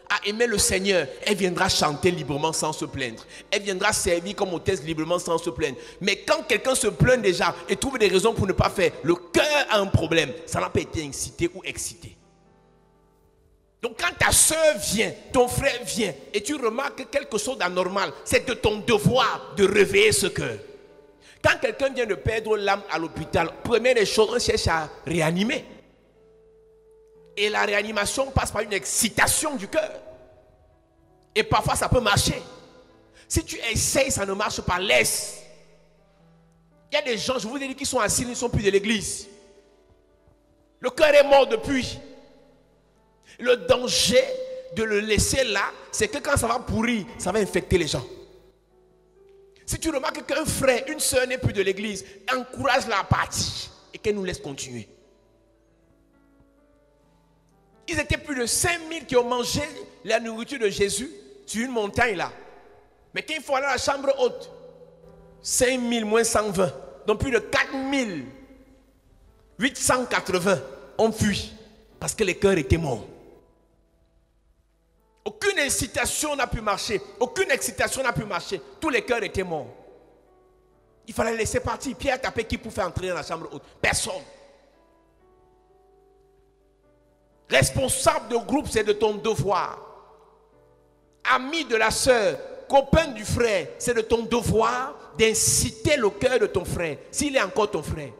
à aimer le Seigneur, elle viendra chanter librement sans se plaindre. Elle viendra servir comme hôtesse librement sans se plaindre. Mais quand quelqu'un se plaint déjà et trouve des raisons pour ne pas faire, le cœur a un problème. Ça n'a pas été incité ou excité. Donc quand ta soeur vient, ton frère vient et tu remarques quelque chose d'anormal, c'est de ton devoir de réveiller ce cœur. Quand quelqu'un vient de perdre l'âme à l'hôpital, première des choses, on cherche à réanimer. Et la réanimation passe par une excitation du cœur. Et parfois ça peut marcher. Si tu essayes, ça ne marche pas, laisse. Il y a des gens, je vous ai dit, qui sont assis, ils ne sont plus de l'église. Le cœur est mort depuis. Le danger de le laisser là, c'est que quand ça va pourrir, ça va infecter les gens. Si tu remarques qu'un frère, une soeur n'est plus de l'église, encourage-la à partir et qu'elle nous laisse continuer. Ils étaient plus de 5000 qui ont mangé la nourriture de Jésus sur une montagne là. Mais quand il faut aller à la chambre haute, 5000 moins 120, donc plus de 4880 ont fui parce que les cœurs étaient morts. Aucune incitation n'a pu marcher. Aucune excitation n'a pu marcher. Tous les cœurs étaient morts. Il fallait laisser partir. Pierre a tapé qui pour faire entrer dans la chambre haute? Personne. Responsable de groupe, c'est de ton devoir. Ami de la sœur, copain du frère, c'est de ton devoir d'inciter le cœur de ton frère, s'il est encore ton frère.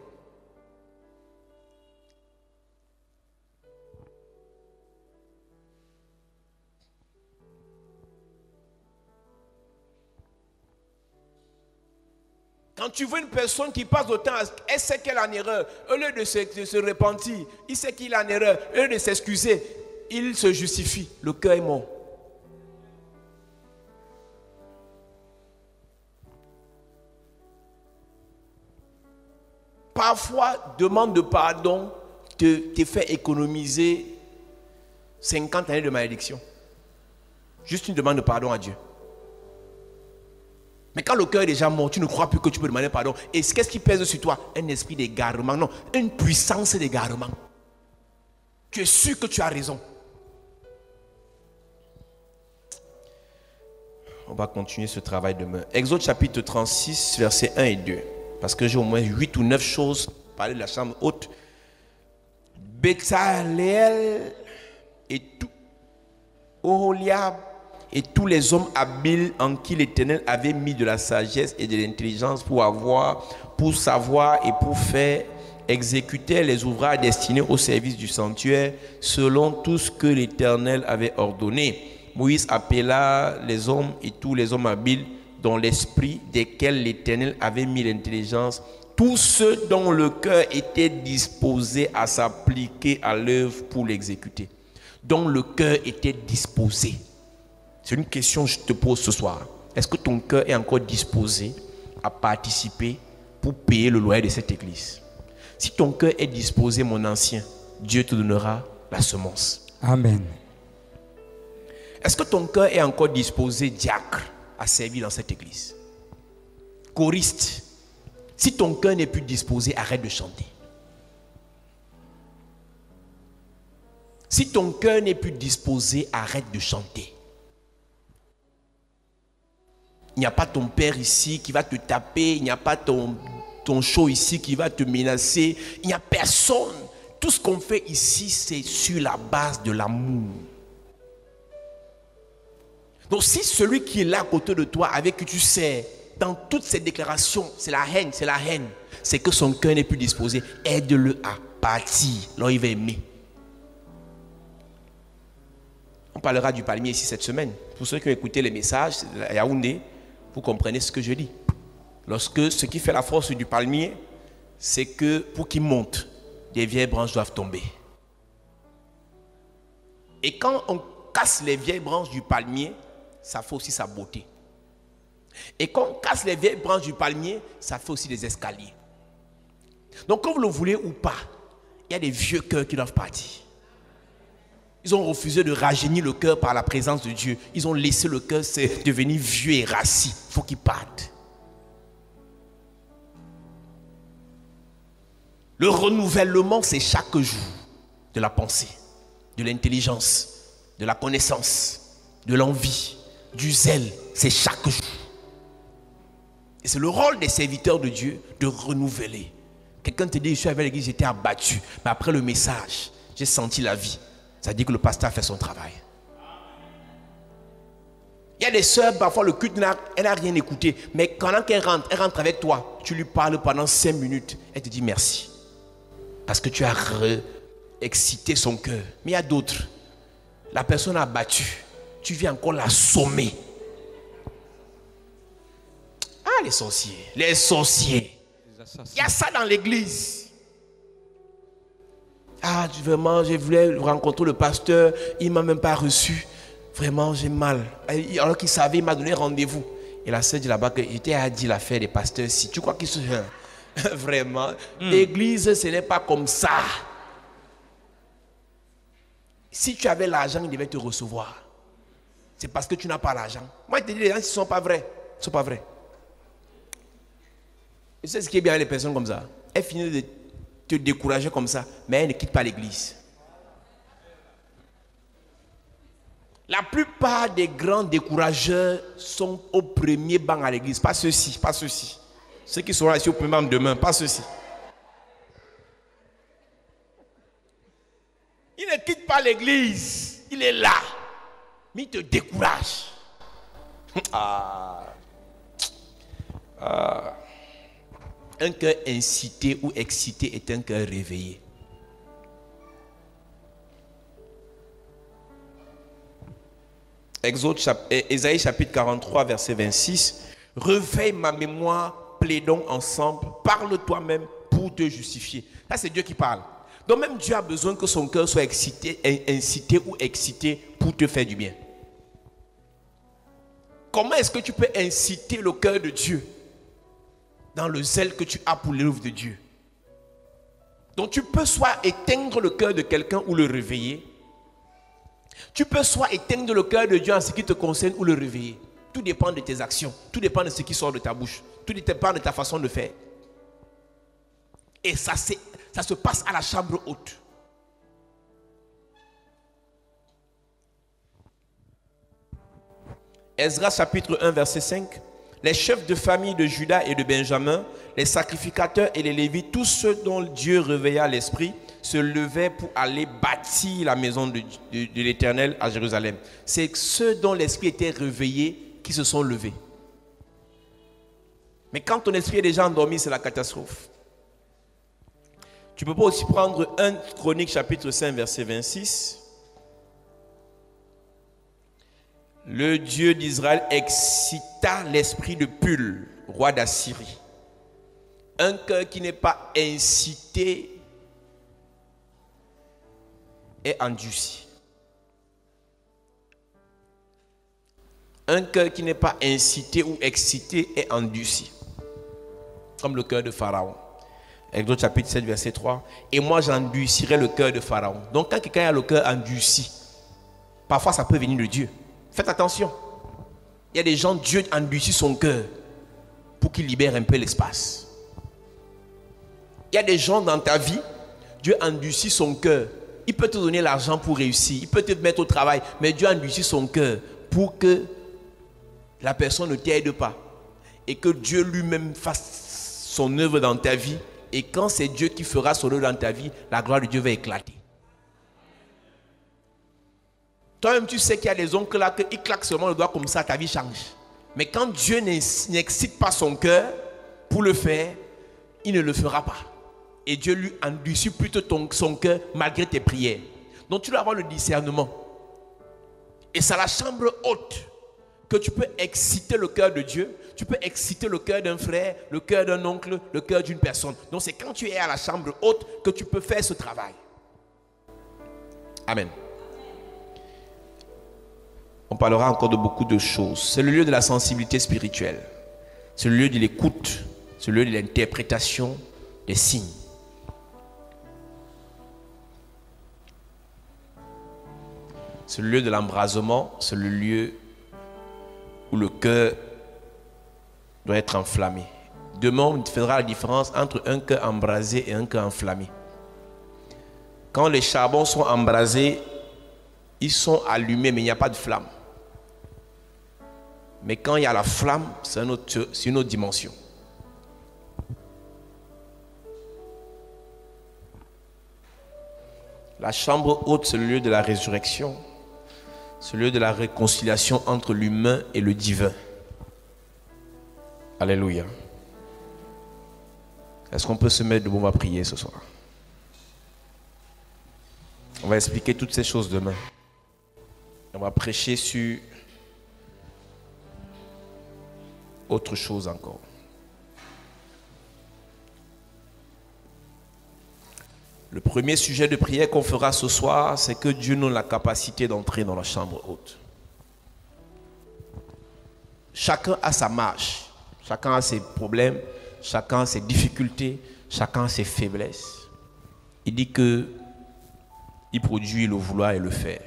Quand tu vois une personne qui passe le temps, elle sait qu'elle est en erreur. Au lieu de se repentir, il sait qu'il est en erreur. Au lieu de s'excuser, il se justifie. Le cœur est mort. Parfois, demande de pardon te fait économiser 50 années de malédiction. Juste une demande de pardon à Dieu. Mais quand le cœur est déjà mort, tu ne crois plus que tu peux demander pardon. Et qu'est-ce qui pèse sur toi? Un esprit d'égarement. Non, une puissance d'égarement. Tu es sûr que tu as raison. On va continuer ce travail demain. Exode chapitre 36, versets 1 et 2. Parce que j'ai au moins 8 ou 9 choses à parler de la chambre haute. Betsaleel et tout. Oholiab, et tous les hommes habiles en qui l'Éternel avait mis de la sagesse et de l'intelligence pour savoir et pour faire exécuter les ouvrages destinés au service du sanctuaire selon tout ce que l'Éternel avait ordonné. Moïse appela les hommes et tous les hommes habiles dans l'esprit desquels l'Éternel avait mis l'intelligence, tous ceux dont le cœur était disposé à s'appliquer à l'œuvre pour l'exécuter. Dont le cœur était disposé. C'est une question que je te pose ce soir. Est-ce que ton cœur est encore disposé à participer pour payer le loyer de cette église? Si ton cœur est disposé, mon ancien, Dieu te donnera la semence. Amen. Est-ce que ton cœur est encore disposé, diacre, à servir dans cette église? Choriste, si ton cœur n'est plus disposé, arrête de chanter. Si ton cœur n'est plus disposé, arrête de chanter. Il n'y a pas ton père ici qui va te taper, il n'y a pas ton show ici qui va te menacer, il n'y a personne. Tout ce qu'on fait ici, c'est sur la base de l'amour. Donc si celui qui est là à côté de toi, avec qui tu sais, dans toutes ces déclarations, c'est la haine, c'est que son cœur n'est plus disposé, aide-le à partir, là il va aimer. On parlera du palmier ici cette semaine. Pour ceux qui ont écouté les messages à Yaoundé, vous comprenez ce que je dis. Lorsque ce qui fait la force du palmier, c'est que pour qu'il monte, des vieilles branches doivent tomber. Et quand on casse les vieilles branches du palmier, ça fait aussi sa beauté. Et quand on casse les vieilles branches du palmier, ça fait aussi des escaliers. Donc, comme vous le voulez ou pas, il y a des vieux cœurs qui doivent partir. Ils ont refusé de rajeunir le cœur par la présence de Dieu. Ils ont laissé le cœur devenir vieux et rassis. Il faut qu'ils partent. Le renouvellement, c'est chaque jour de la pensée, de l'intelligence, de la connaissance, de l'envie, du zèle. C'est chaque jour. Et c'est le rôle des serviteurs de Dieu de renouveler. Quelqu'un te dit, je suis avec l'église, j'étais abattu. Mais après le message, j'ai senti la vie. Ça dit que le pasteur a fait son travail. Il y a des sœurs, parfois le culte, elle n'a rien écouté. Mais quand elle rentre avec toi, tu lui parles pendant 5 minutes. Elle te dit merci. Parce que tu as excité son cœur. Mais il y a d'autres. La personne a battu. Tu viens encore la sommer. Ah, les sorciers. Les sorciers. Il y a ça dans l'église. Ah, vraiment, je voulais rencontrer le pasteur. Il ne m'a même pas reçu. Vraiment, j'ai mal. Alors qu'il savait, il m'a donné rendez-vous. Et la sœur dit là-bas que j'étais à dire l'affaire des pasteurs. Si tu crois qu'ils sont... Vraiment. L'église, ce n'est pas comme ça. Si tu avais l'argent, il devait te recevoir. C'est parce que tu n'as pas l'argent. Moi, je te dis, les gens, ils ne sont pas vrais. Ils ne sont pas vrais. Tu sais ce qui est bien avec les personnes comme ça? Elles finissent de te décourager comme ça, mais elles ne quittent pas l'église. La plupart des grands décourageurs sont au premier banc à l'église. Pas ceux-ci, pas ceux-ci. Ceux qui seront ici au premier banc demain, pas ceux-ci. Il ne quitte pas l'église. Il est là. Mais il te décourage. Un cœur incité ou excité est un cœur réveillé. Ésaïe chapitre 43, verset 26. Réveille ma mémoire, plaidons ensemble, parle toi-même pour te justifier. Là, c'est Dieu qui parle. Donc même Dieu a besoin que son cœur soit excité, incité ou excité pour te faire du bien. Comment est-ce que tu peux inciter le cœur de Dieu dans le zèle que tu as pour l'œuvre de Dieu? Donc tu peux soit éteindre le cœur de quelqu'un ou le réveiller. Tu peux soit éteindre le cœur de Dieu en ce qui te concerne ou le réveiller. Tout dépend de tes actions. Tout dépend de ce qui sort de ta bouche. Tout dépend de ta façon de faire. Et ça se passe à la chambre haute. Ezra chapitre 1 verset 5. Les chefs de famille de Juda et de Benjamin, les sacrificateurs et les Lévites, tous ceux dont Dieu réveilla l'esprit, se levaient pour aller bâtir la maison de l'Éternel à Jérusalem. C'est ceux dont l'esprit était réveillé qui se sont levés. Mais quand ton esprit est déjà endormi, c'est la catastrophe. Tu peux pas aussi prendre 1 Chronique chapitre 5 verset 26. Le Dieu d'Israël excita l'esprit de Pul, roi d'Assyrie. Un cœur qui n'est pas incité est endurci. Un cœur qui n'est pas incité ou excité est endurci. Comme le cœur de Pharaon. Exode chapitre 7 verset 3. Et moi j'endurcirai le cœur de Pharaon. Donc quand quelqu'un a le cœur endurci, parfois ça peut venir de Dieu. Faites attention. Il y a des gens, Dieu endurcit son cœur pour qu'il libère un peu l'espace. Il y a des gens dans ta vie, Dieu endurcit son cœur. Il peut te donner l'argent pour réussir. Il peut te mettre au travail. Mais Dieu endurcit son cœur pour que la personne ne t'aide pas. Et que Dieu lui-même fasse son œuvre dans ta vie. Et quand c'est Dieu qui fera son œuvre dans ta vie, la gloire de Dieu va éclater. Toi-même, tu sais qu'il y a des oncles là, qu'ils claquent seulement le doigt comme ça, ta vie change. Mais quand Dieu n'excite pas son cœur pour le faire, il ne le fera pas. Et Dieu lui endurcit plutôt son cœur malgré tes prières. Donc tu dois avoir le discernement. Et c'est à la chambre haute que tu peux exciter le cœur de Dieu. Tu peux exciter le cœur d'un frère, le cœur d'un oncle, le cœur d'une personne. Donc c'est quand tu es à la chambre haute que tu peux faire ce travail. Amen. On parlera encore de beaucoup de choses. C'est le lieu de la sensibilité spirituelle. C'est le lieu de l'écoute. C'est le lieu de l'interprétation des signes. C'est le lieu de l'embrasement. C'est le lieu où le cœur doit être enflammé. Demain, on fera la différence entre un cœur embrasé et un cœur enflammé. Quand les charbons sont embrasés, ils sont allumés, mais il n'y a pas de flamme. Mais quand il y a la flamme, c'est une autre dimension. La chambre haute, c'est le lieu de la résurrection. C'est le lieu de la réconciliation entre l'humain et le divin. Alléluia. Est-ce qu'on peut se mettre debout, on va prier ce soir? On va expliquer toutes ces choses demain. On va prêcher sur autre chose encore. Le premier sujet de prière qu'on fera ce soir, c'est que Dieu nous donne la capacité d'entrer dans la chambre haute. Chacun a sa marche, chacun a ses problèmes, chacun a ses difficultés, chacun a ses faiblesses. Il dit que il produit le vouloir et le faire.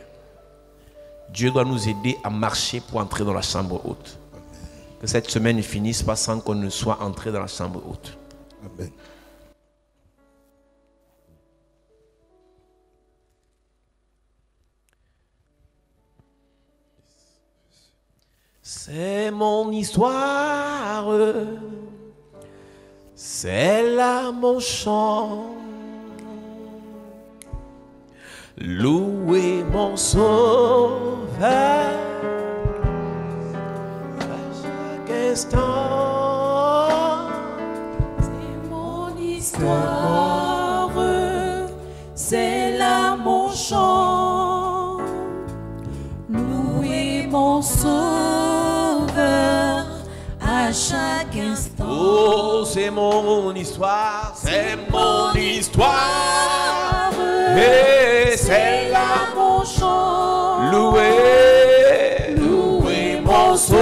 Dieu doit nous aider à marcher pour entrer dans la chambre haute. Que cette semaine ne finisse pas sans qu'on ne soit entré dans la chambre haute. Amen. C'est mon histoire, c'est là mon chant. Louez mon sauveur à chaque instant. C'est mon histoire, c'est là mon chant. Louez mon sauveur à chaque instant. Oh, c'est mon histoire, c'est mon histoire. Et c'est là mon chant. Louez, louez mon sauveur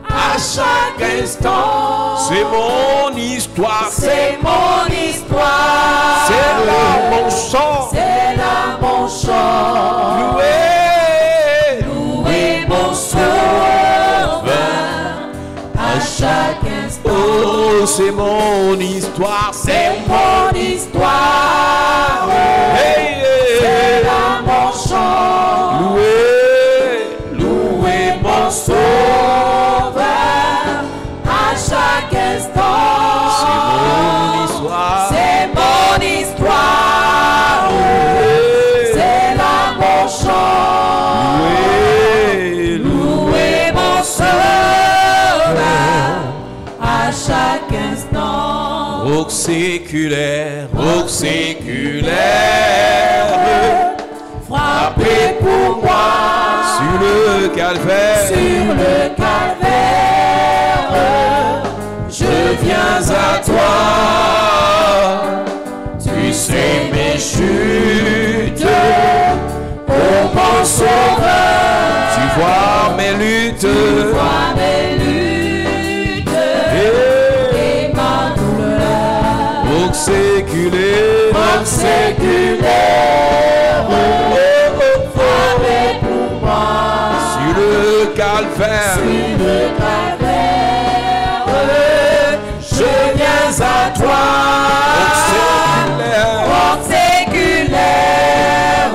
à chaque instant. C'est mon histoire, c'est mon histoire. C'est là mon chant, c'est là mon chant. Louez, louez mon sauveur à chaque instant. Oh, c'est mon histoire, c'est mon histoire. Hey, hey. C'est là mon chant. Louez, louez mon sauveur à chaque instant. c'est mon histoire, c'est mon séculaire, roc séculaire, frappez pour moi sur le calvaire, sur le calvaire. Je viens à toi, tu sais mes chutes, ô bon sauveur. tu vois mes luttes, Tu vois mes luttes et ma douleur. roc séculaire, Roc séculaire, frappez pour moi sur le calvaire, sur le calvaire. Je viens à toi, roc séculaire,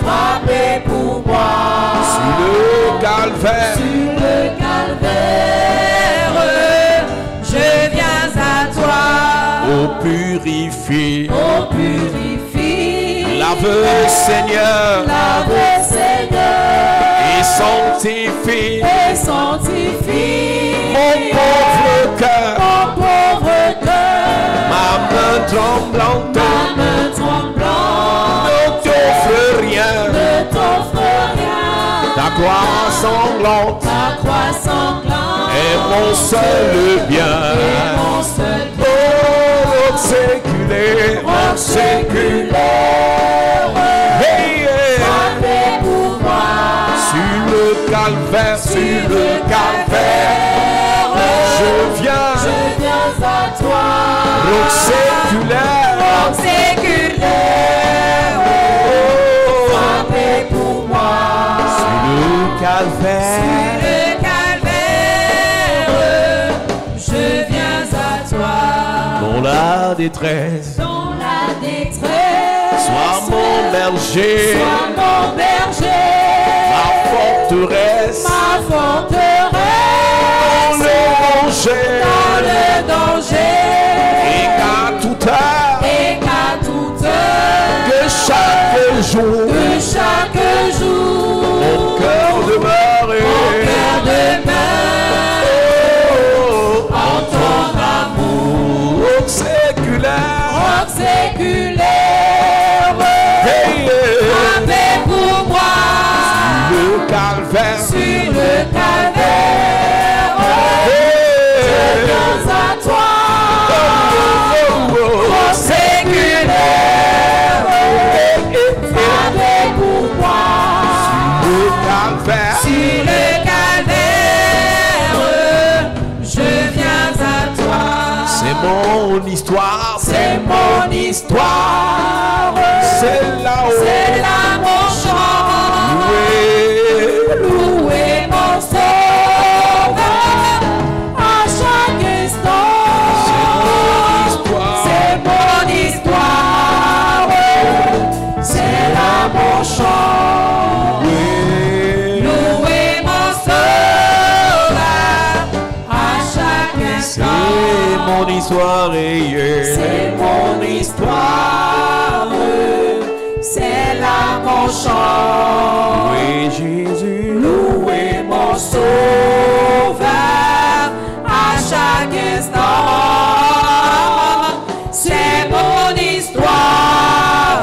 frappez pour moi sur le calvaire, sur le calvaire. Je viens à toi, ô purifie, ô purifie, lave Seigneur, lave Seigneur, et sanctifie et sanctifie mon pauvre cœur, mon pauvre cœur. ma main tremblante, Ma main tremblante ne t'offre rien, ne t'offre rien. ta croix sanglante Ta croix sanglante est mon seul bien. est mon seul bien. Oh, roc séculaire, Roc séculaire, hey, hey. frappez pour moi Sur le calvaire, sur le calvaire, je viens, à toi. roc séculaire, Roc séculaire, oh, frappez pour moi sur le calvaire, le calvaire. Je viens à toi. dans la détresse, Dans la détresse, sois mon berger, sois mon berger, ma forteresse, ma forteresse, dans le danger, dans le danger, et qu'à toute heure, et qu'à toute heure, que chaque jour, que chaque jour, mon cœur demeure, mon cœur demeure oh, en ton amour. roc séculaire, Roc séculaire, hey, hey. frappez pour moi Le calvaire, sur le calvaire. hey, Viens à toi, oh, oh, roc séculaire, frappez pour moi le calvaire, sur le calvaire. Je viens à toi, c'est mon histoire, c'est mon histoire, c'est là-haut, c'est là mon chant. loué, Louez mon sauveur à chaque instant. C'est mon histoire, c'est là mon chant. loué, Louez mon sauveur à chaque c'est instant. mon histoire, C'est mon histoire, c'est là mon chant. loué Jésus, Louez mon sauveur à chaque instant. C'est mon histoire,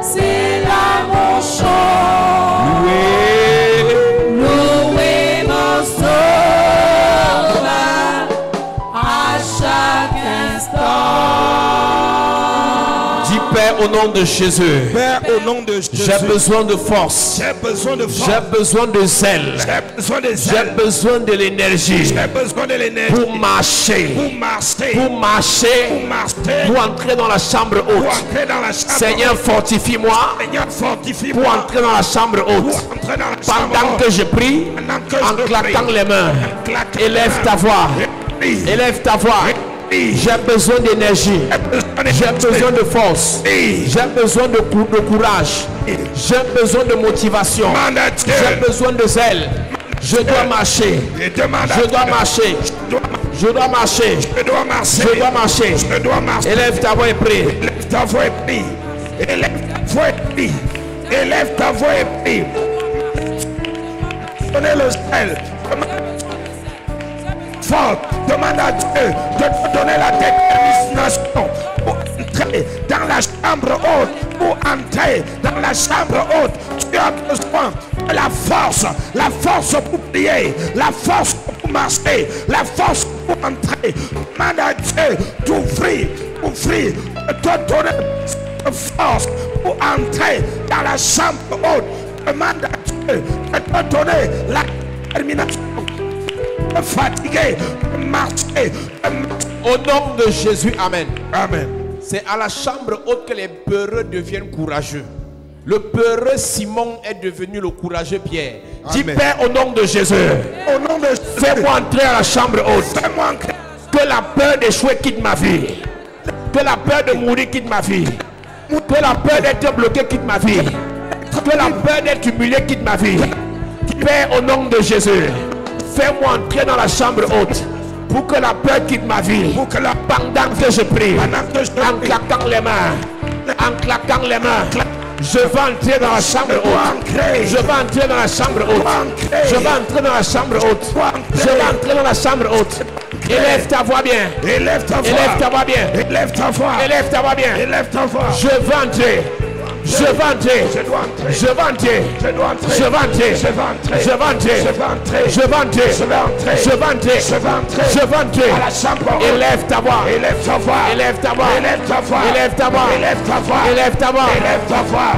c'est là mon chant. loué, Louez mon sauveur à chaque instant. dis Père au nom de Jésus, Père, au nom de Jésus, j'ai besoin de force, j'ai besoin de force, j'ai besoin de zèle, j'ai besoin de j'ai zèle, besoin de l'énergie j'ai besoin de l'énergie pour marcher, pour marcher, pour marcher, pour marcher, pour entrer dans la chambre pour haute. entrer dans la chambre. Seigneur, fortifie-moi Seigneur, fortifie-moi pour entrer dans la chambre pour haute. entrer dans la chambre. Pendant que je prie, Pendant que en je claquant prie, les mains, claquant élève les ta mains. voix, Prie. élève ta voix. Prie. J'ai besoin d'énergie, j'ai besoin de force, Prie. j'ai besoin de courage, j'ai besoin de motivation, Demande à Dieu. j'ai besoin de zèle. Je dois marcher, Et demande à je dois Dieu. marcher, Je dois marcher. je dois marcher, Je dois marcher. je dois marcher. Je dois marcher. Élève ta voix et prie. Élève ta voix et prie. Élève ta voix et prie. Élève ta voix et prie. Donnez le zèle. fort. Demande à Dieu de te donner la détermination pour entrer dans la chambre haute. Pour entrer dans la chambre haute, tu as besoin de la force pour prier, la force pour marcher, la force pour entrer. Demande à Dieu d'ouvrir, de te donner cette force pour entrer dans la chambre haute. Demande à Dieu de te donner la détermination de fatiguer, de marcher. Au nom de Jésus, amen. Amen. C'est à la chambre haute que les peureux deviennent courageux. Le peureux Simon est devenu le courageux Pierre. Dis Père, au nom de Jésus, Au nom de Jésus, fais-moi entrer à la chambre haute. fais-moi entrer. Que la peur d'échouer quitte ma vie. Que la peur de mourir quitte ma vie. Que la peur d'être bloqué quitte ma vie. Que la peur d'être humilié quitte ma vie. Père, au nom de Jésus, fais-moi entrer dans la chambre haute. Pour que la peur quitte ma vie. Pendant que je prie. En claquant les mains. En claquant les mains. Je vais entrer dans la chambre haute. Je vais entrer dans la chambre haute. Je vais entrer dans la chambre haute. Je vais entrer dans la chambre haute. Élève ta voix bien. Élève ta voix. Élève ta voix bien. Élève ta voix. Élève ta voix bien. Élève ta voix. Je vais entrer. Je vais entrer. Je dois entrer. Je vais entrer. Je dois entrer. Je vais entrer. Je vais entrer. Je vais entrer. Je vais entrer. Je vais entrer. Je vais entrer. Je vais entrer. Je vais entrer. Je vais entrer. À la chambre haute. Élève ta voix. Élève ta voix. Élève ta voix. Élève ta voix. Élève ta voix. Élève ta voix. Élève ta voix. Élève ta voix.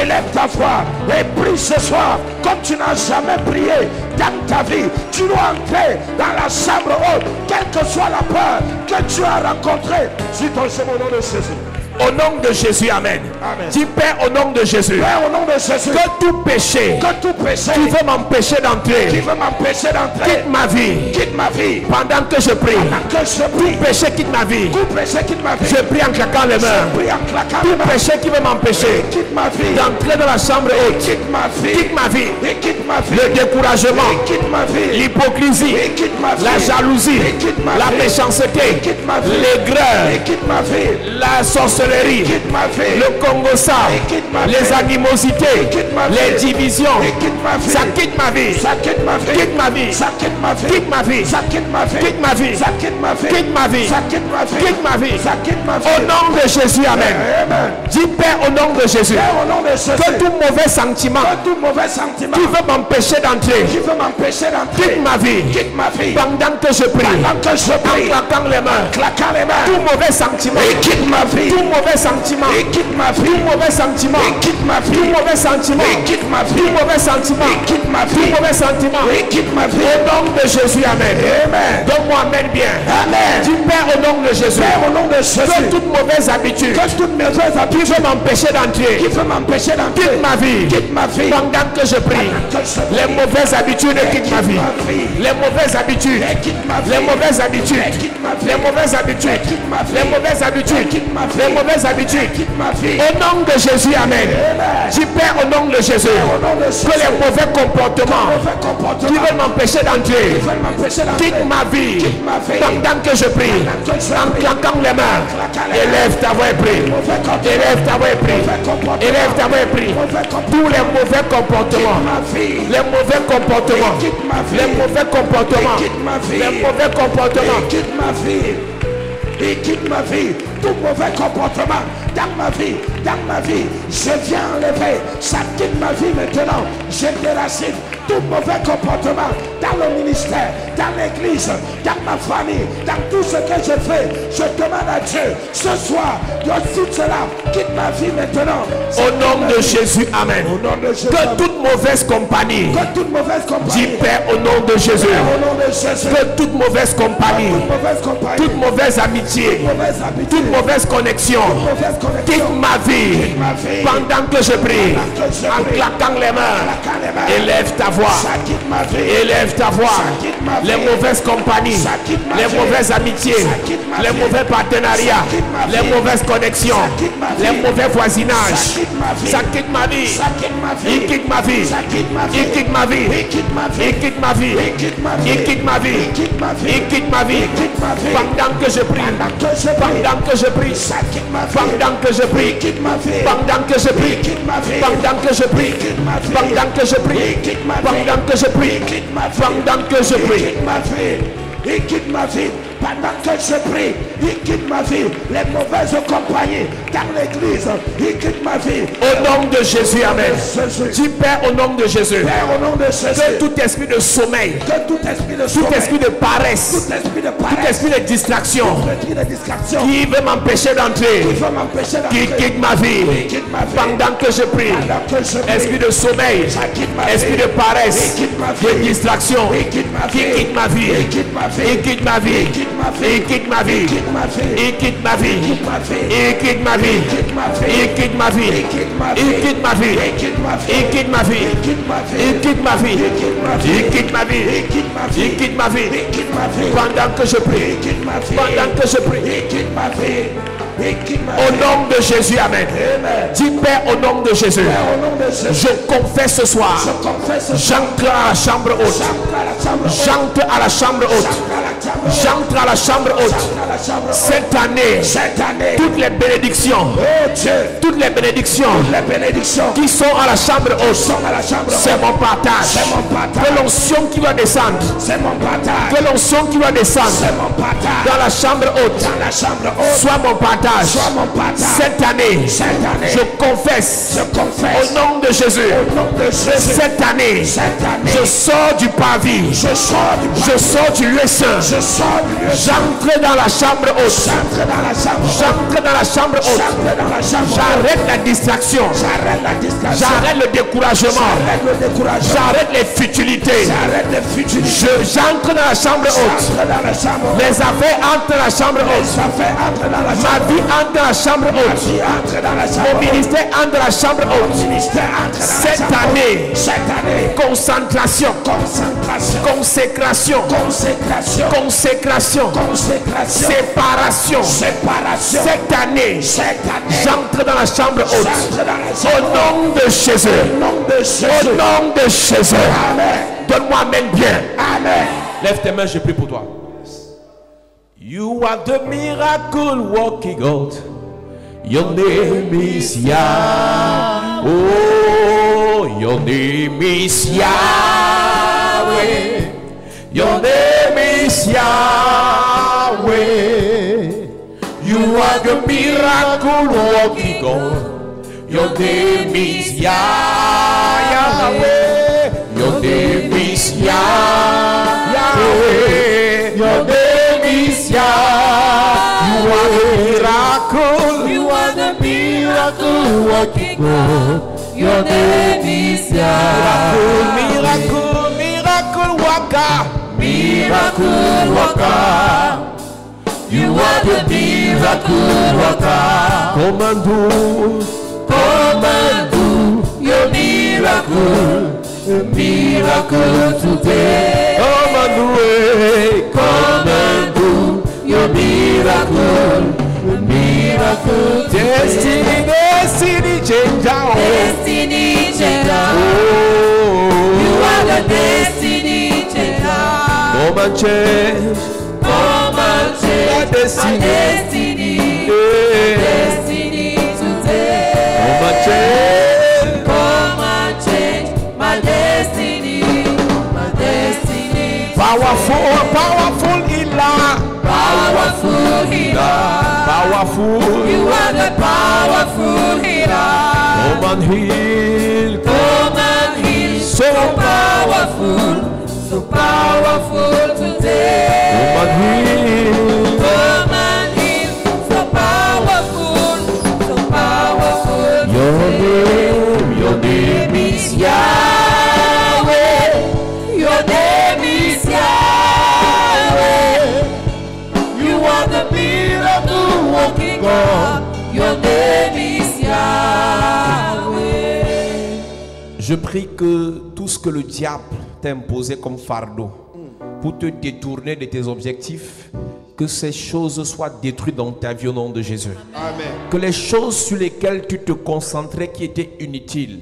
Élève ta voix et prie ce soir comme tu n'as jamais prié dans ta vie. Tu dois entrer dans la chambre haute, quelle que soit la peur que tu as rencontrée. Si ton nom au nom de Jésus. Au nom de Jésus, amen. Amen. Dis Père, au nom de Jésus. Père, au nom de Jésus. Que tout péché qui qui veut m'empêcher d'entrer veut m'empêcher d'entrer, quitte ma vie. quitte ma vie. Pendant que je prie. Pendant que je prie, Tout péché quitte ma vie. tout péché quitte ma vie. Je prie en claquant les mains. Je prie en claquant Tout les mains. péché qui veut m'empêcher Quitte ma vie. d'entrer dans la chambre haute. Quitte ma vie. Quitte ma vie. Et quitte ma vie. Le découragement. Et quitte ma vie. L'hypocrisie. Et quitte ma vie. La jalousie. Et quitte ma La vie. méchanceté. Et quitte ma vie. L'aigreur. Et quitte ma vie. La sorcellerie. Quitte ma vie. Le Congo-ça. Et quitte ma vie. Les animosités. Et quitte ma vie. Les divisions. Et quitte ma vie. Ça quitte ma vie. Ça quitte ma vie. Quitte ma vie. Ça quitte ma vie. Quitte ma vie. Ça quitte ma vie. Quitte ma vie. Ça quitte ma vie. Quitte ma vie. Ça quitte ma vie. Quitte ma vie. Ça quitte ma vie. Au nom de Jésus, amen. Amen. Dis Père, au nom de Jésus. Père, au nom de Jésus. Que tout mauvais sentiment Que tout mauvais sentiment qui veut m'empêcher d'entrer qui veut m'empêcher d'entrer, quitte ma vie. quitte ma vie. Pendant que je prie. Pendant que je En prie, claquant les mains. claquant les mains, Tout mauvais sentiment. et quitte ma vie. Tout mauvais sentiment. Et quitte ma vie. Tout mauvais sentiment. Et quitte ma Tout vie. mauvais sentiment. Et quitte ma Tout vie. mauvais sentiment. Et quitte ma Tout vie. mauvais sentiment. Et quitte ma vie. Au nom de Jésus, amen. Amen. Donne-moi amen bien. Amen. Dis Père, au nom de Jésus. Père, au nom de Jésus, Que toute mauvaise habitude que toutes mes qui habitudes veut m'empêcher d'entrer qui veut m'empêcher d'entrer, quitte ma vie. quitte ma vie. Pendant que je prie. Que je prie. Les mauvaises habitudes quittent ma vie. Les mauvaises habitudes. Et quitte ma vie. Les mauvaises habitudes. Et quitte ma vie. Les mauvaises habitudes. quitte ma vie. Les mauvaises habitudes. quitte ma vie. Les mauvaises habitudes. Quitte ma vie. Au nom de Jésus, amen. Dis Père, au nom de Jésus. Au nom de Jésus. Que les mauvais comportements Mauvais comportement qui veulent m'empêcher d'entrer qui veulent m'empêcher d'entrer, quitte ma vie. quitte ma vie. Pendant que je prie. Pendant que je En prie. claquant les mains. claquant les mains. Élève ta voix et prie. Mauvais comportement. Élève ta voix et prie. Mauvais comportement. Élève ta voix et prie. Mauvais comportement. Tous les mauvais comportements. ma vie. Les mauvais comportements. Quitte ma vie. Les mauvais comportements. Quitte ma vie. Les mauvais comportements. Et quitte ma vie. Et quitte ma vie. Tout mauvais comportement dans ma vie, je viens enlever. Ça quitte ma vie maintenant. Je déracine tout mauvais comportement dans le ministère, dans l'église, dans ma famille, dans tout ce que je fais. Je demande à Dieu ce soir de tout cela quitte ma vie maintenant. Au nom de Jésus, amen. Au nom de Jésus, que toute mauvaise compagnie, que toute mauvaise compagnie, dis Père au nom de Jésus, au nom de Jésus, que toute mauvaise compagnie, toute mauvaise amitié, toute mauvaise connexion, quitte ma vie pendant que je prie, en claquant les mains. Élève ta voix, élève ta voix. Les mauvaises compagnies, les mauvaises amitiés, les mauvais partenariats, les mauvaises connexions, les mauvais voisinages, ça quitte ma vie. Il quitte ma vie. Il quitte ma vie. Il quitte ma vie. Il quitte ma vie. Il quitte ma vie. Il quitte ma vie. Pendant que je prie. Pendant que je prie. Pendant que je prie. Pendant que je prie. Pendant que je prie. Pendant que je prie. Pendant que je prie. Pendant que je prie. il quitte ma vie. Pendant que je prie, il quitte ma vie. Les mauvaises compagnies dans l'église, il quitte ma vie. Au nom de Jésus, amen. Dis Père au nom de Jésus. Père, au nom de Jésus. Que tout esprit de sommeil, Que tout esprit de tout sommeil, esprit de paresse, tout esprit de tout paresse, esprit de distraction tout esprit de distraction qui veut m'empêcher d'entrer, qui veut m'empêcher qui d'entrer, quitte ma vie qui quitte ma vie. pendant que je prie. Pendant que je prie, Esprit de sommeil, ça quitte ma esprit vie. de paresse, Il quitte ma vie. de distraction Il quitte ma qui vie. quitte ma vie, Il quitte ma vie. il quitte ma vie, Il quitte ma vie. il quitte ma vie, Il quitte ma vie. il quitte ma vie, Il quitte ma vie. il quitte ma vie, Il quitte ma vie. il quitte ma vie, Il quitte ma vie. il quitte ma vie, Il quitte ma vie. il quitte ma vie, Il quitte ma vie. il quitte ma vie, Il quitte ma vie. il quitte ma vie, Il quitte ma vie. il quitte ma vie, Il quitte ma vie. pendant que je prie, Il quitte ma vie. pendant que je prie. Il quitte ma vie. Il quitte ma Au vie. nom de Jésus, amen. Amen. Dis Père au nom de Jésus. Père, au nom de Jésus, Je confesse ce soir. je confesse ce soir. J'entre à la chambre haute. J'entre à la chambre haute. J'entre à la chambre haute. J'entre à la chambre haute. J'entre à la chambre haute. J'entre à la chambre haute. Cette année, Cette année, toutes les bénédictions, oh Dieu, toutes les bénédictions les bénédictions qui sont à la chambre haute, sont à la chambre haute. c'est mon partage. C'est mon partage. Que l'onction qui va descendre, C'est mon partage. que l'onction qui va descendre C'est mon partage. dans la chambre haute, Dans la chambre haute, soit mon partage. soit mon partage. Cette année, Cette année, je confesse je confesse au nom de Jésus. au nom de Jésus. Cette année, Cette année, je sors du parvis, je sors du je sors du lieu saint, je sors du lieu. j'entre dans la chambre haute, J'entre dans la chambre haute. j'entre dans la chambre haute, J'entre dans la chambre haute. j'arrête la distraction, J'arrête la distraction. j'arrête le découragement, J'arrête le découragement. j'arrête les futilités, J'arrête les futilités. j'entre dans la chambre haute, J'entre dans la chambre haute. mes affaires entrent dans la chambre haute, Ça fait entre dans la ma chambre vie entre dans la chambre haute, haute. Entre dans la chambre mon haute. ministère entre dans la chambre haute. Ministère entre dans la Cette chambre haute. année, Cette année, concentration, concentration, consécration, consécration, consécration, consécration, séparation. séparation. Cette année, Cette année, j'entre dans la chambre haute. j'entre dans la Au chambre haute. nom de Jésus. Au nom de Jésus. Au nom de Jésus. Amen. Donne-moi amen bien. Amen. Lève tes mains, je prie pour toi. You are the miracle working God. Your name is Yah. Oh, your name is Yahweh. Your name is Yahweh. You are the miracle working God. Your name is Yahweh. Your name is Yahweh. Your name is Yah. You are the miracle. You are the miracle working God. Your name is Yah. Miracle, miracle worker. Miracle worker. You are the miracle worker. Come and do. Come and do your miracle today. Come and do it. Come and do your miracle Destiny, today. destiny changer. Destiny changer. You Oh, are the destiny changer. come and change. Come and change My destiny. my destiny. Yeah. Destiny today. Come and change. Come and change my destiny. My destiny. Powerful, powerful healer. Powerful healer. Powerful. You are the powerful healer. Come and heal. Come and heal. So Powerful. So powerful today. come and heal. Come and heal. So powerful. So powerful Your today. name is Yahweh. Your name is Yahweh. You are the miracle working God. Your name is Yahweh. Je prie que tout ce que le diable t'a imposé comme fardeau pour te détourner de tes objectifs, que ces choses soient détruites dans ta vie au nom de Jésus. Amen. Que les choses sur lesquelles tu te concentrais qui étaient inutiles,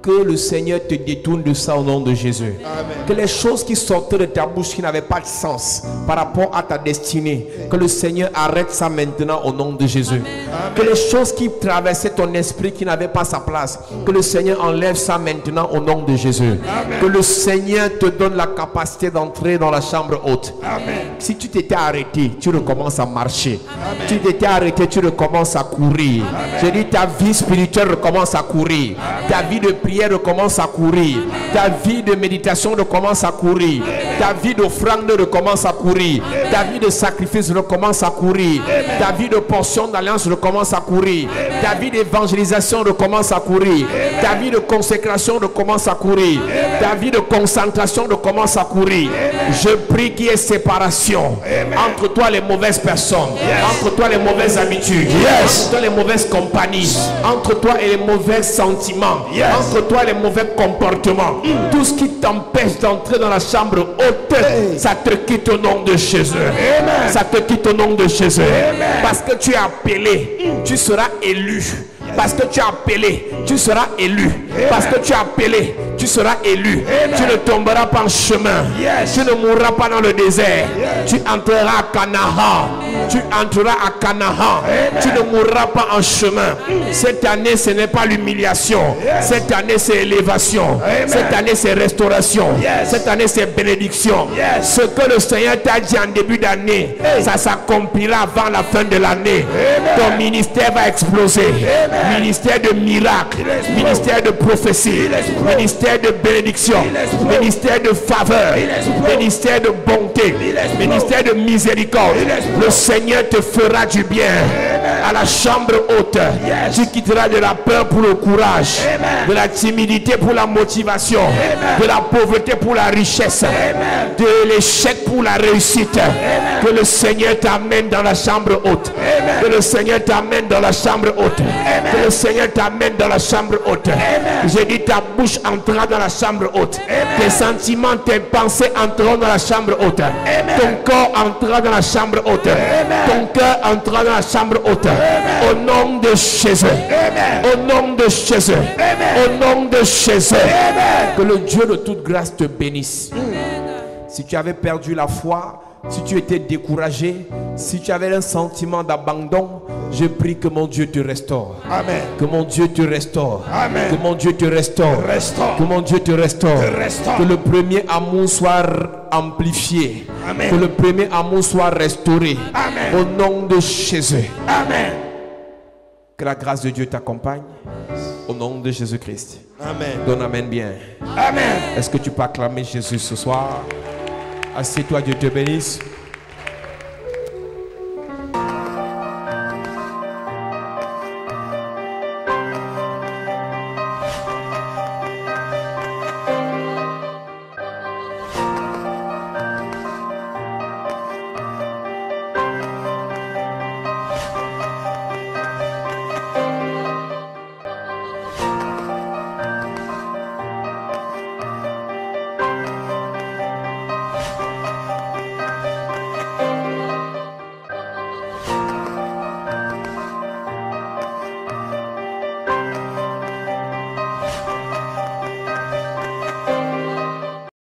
Que le Seigneur te détourne de ça au nom de Jésus. Amen. Que les choses qui sortaient de ta bouche qui n'avaient pas de sens par rapport à ta destinée, que le Seigneur arrête ça maintenant au nom de Jésus. Amen. Que les choses qui traversaient ton esprit qui n'avaient pas sa place, que le Seigneur enlève ça maintenant au nom de Jésus. Amen. Que le Seigneur te donne la capacité d'entrer dans la chambre haute. Amen. Si tu t'étais arrêté, tu recommences à marcher. Amen. Tu t'étais arrêté, tu recommences à courir. J'ai dit ta vie spirituelle recommence à courir. Ta vie de prière recommence à courir. Ta vie de méditation recommence à courir. Ta vie d'offrande recommence à courir. Ta vie de sacrifice recommence à courir. Ta vie de portion d'alliance recommence à courir. Ta vie d'évangélisation recommence à courir. Ta vie de consécration recommence à courir. Ta vie de concentration recommence à courir. Je prie qu'il y ait séparation entre toi et les mauvaises personnes, entre toi et les mauvaises habitudes, entre toi et les mauvaises compagnies, entre toi et les mauvais sentiments, entre toi et les mauvais comportements. Tout ce qui t'empêche d'entrer dans la chambre haute, ça te quitte au nom de Jésus. Ça te quitte au nom de Jésus. Parce que tu es appelé, tu seras élu. Parce que tu es appelé, tu seras élu. Parce que tu es appelé, tu seras élu. Tu ne tomberas pas en chemin. Tu ne mourras pas dans le désert. Tu entreras à Canaan. Tu entreras à Canaan. Tu ne mourras pas en chemin. Cette année, ce n'est pas l'humiliation. Cette année, c'est élévation. Cette année, c'est restauration. Cette année, c'est bénédiction. Ce que le Seigneur t'a dit en début d'année, ça s'accomplira avant la fin de l'année. Ton ministère va exploser. Ministère de miracles, ministère de prophétie, ministère de bénédiction, ministère de faveur, ministère de bonté, ministère de miséricorde. Le Seigneur te fera du bien. À la chambre haute, tu quitteras de la peur pour le courage, de la timidité pour la motivation, de la pauvreté pour la richesse, de l'échec pour la réussite. Que le Seigneur t'amène dans la chambre haute. Que le Seigneur t'amène dans la chambre haute. Que le Seigneur t'amène dans la chambre haute. J'ai dit ta bouche entrera dans la chambre haute. Tes sentiments, tes pensées entreront dans la chambre haute. Ton corps entrera dans la chambre haute. Ton cœur entrera dans la chambre haute. Au nom de Jésus. Au nom de Jésus. Au nom de Jésus. Que le Dieu de toute grâce te bénisse. Si tu avais perdu la foi, si tu étais découragé, si tu avais un sentiment d'abandon, je prie que mon Dieu te restaure. Amen. Que mon Dieu te restaure. Amen. Que mon Dieu te restaure. Restaure. Que mon Dieu te restaure. Restaure. Que le premier amour soit amplifié. Amen. Que le premier amour soit restauré. Amen. Au nom de Jésus. Amen. Que la grâce de Dieu t'accompagne. Au nom de Jésus-Christ. Amen. Donne amen bien. Amen. Est-ce que tu peux acclamer Jésus ce soir? Assieds-toi, Dieu te bénisse.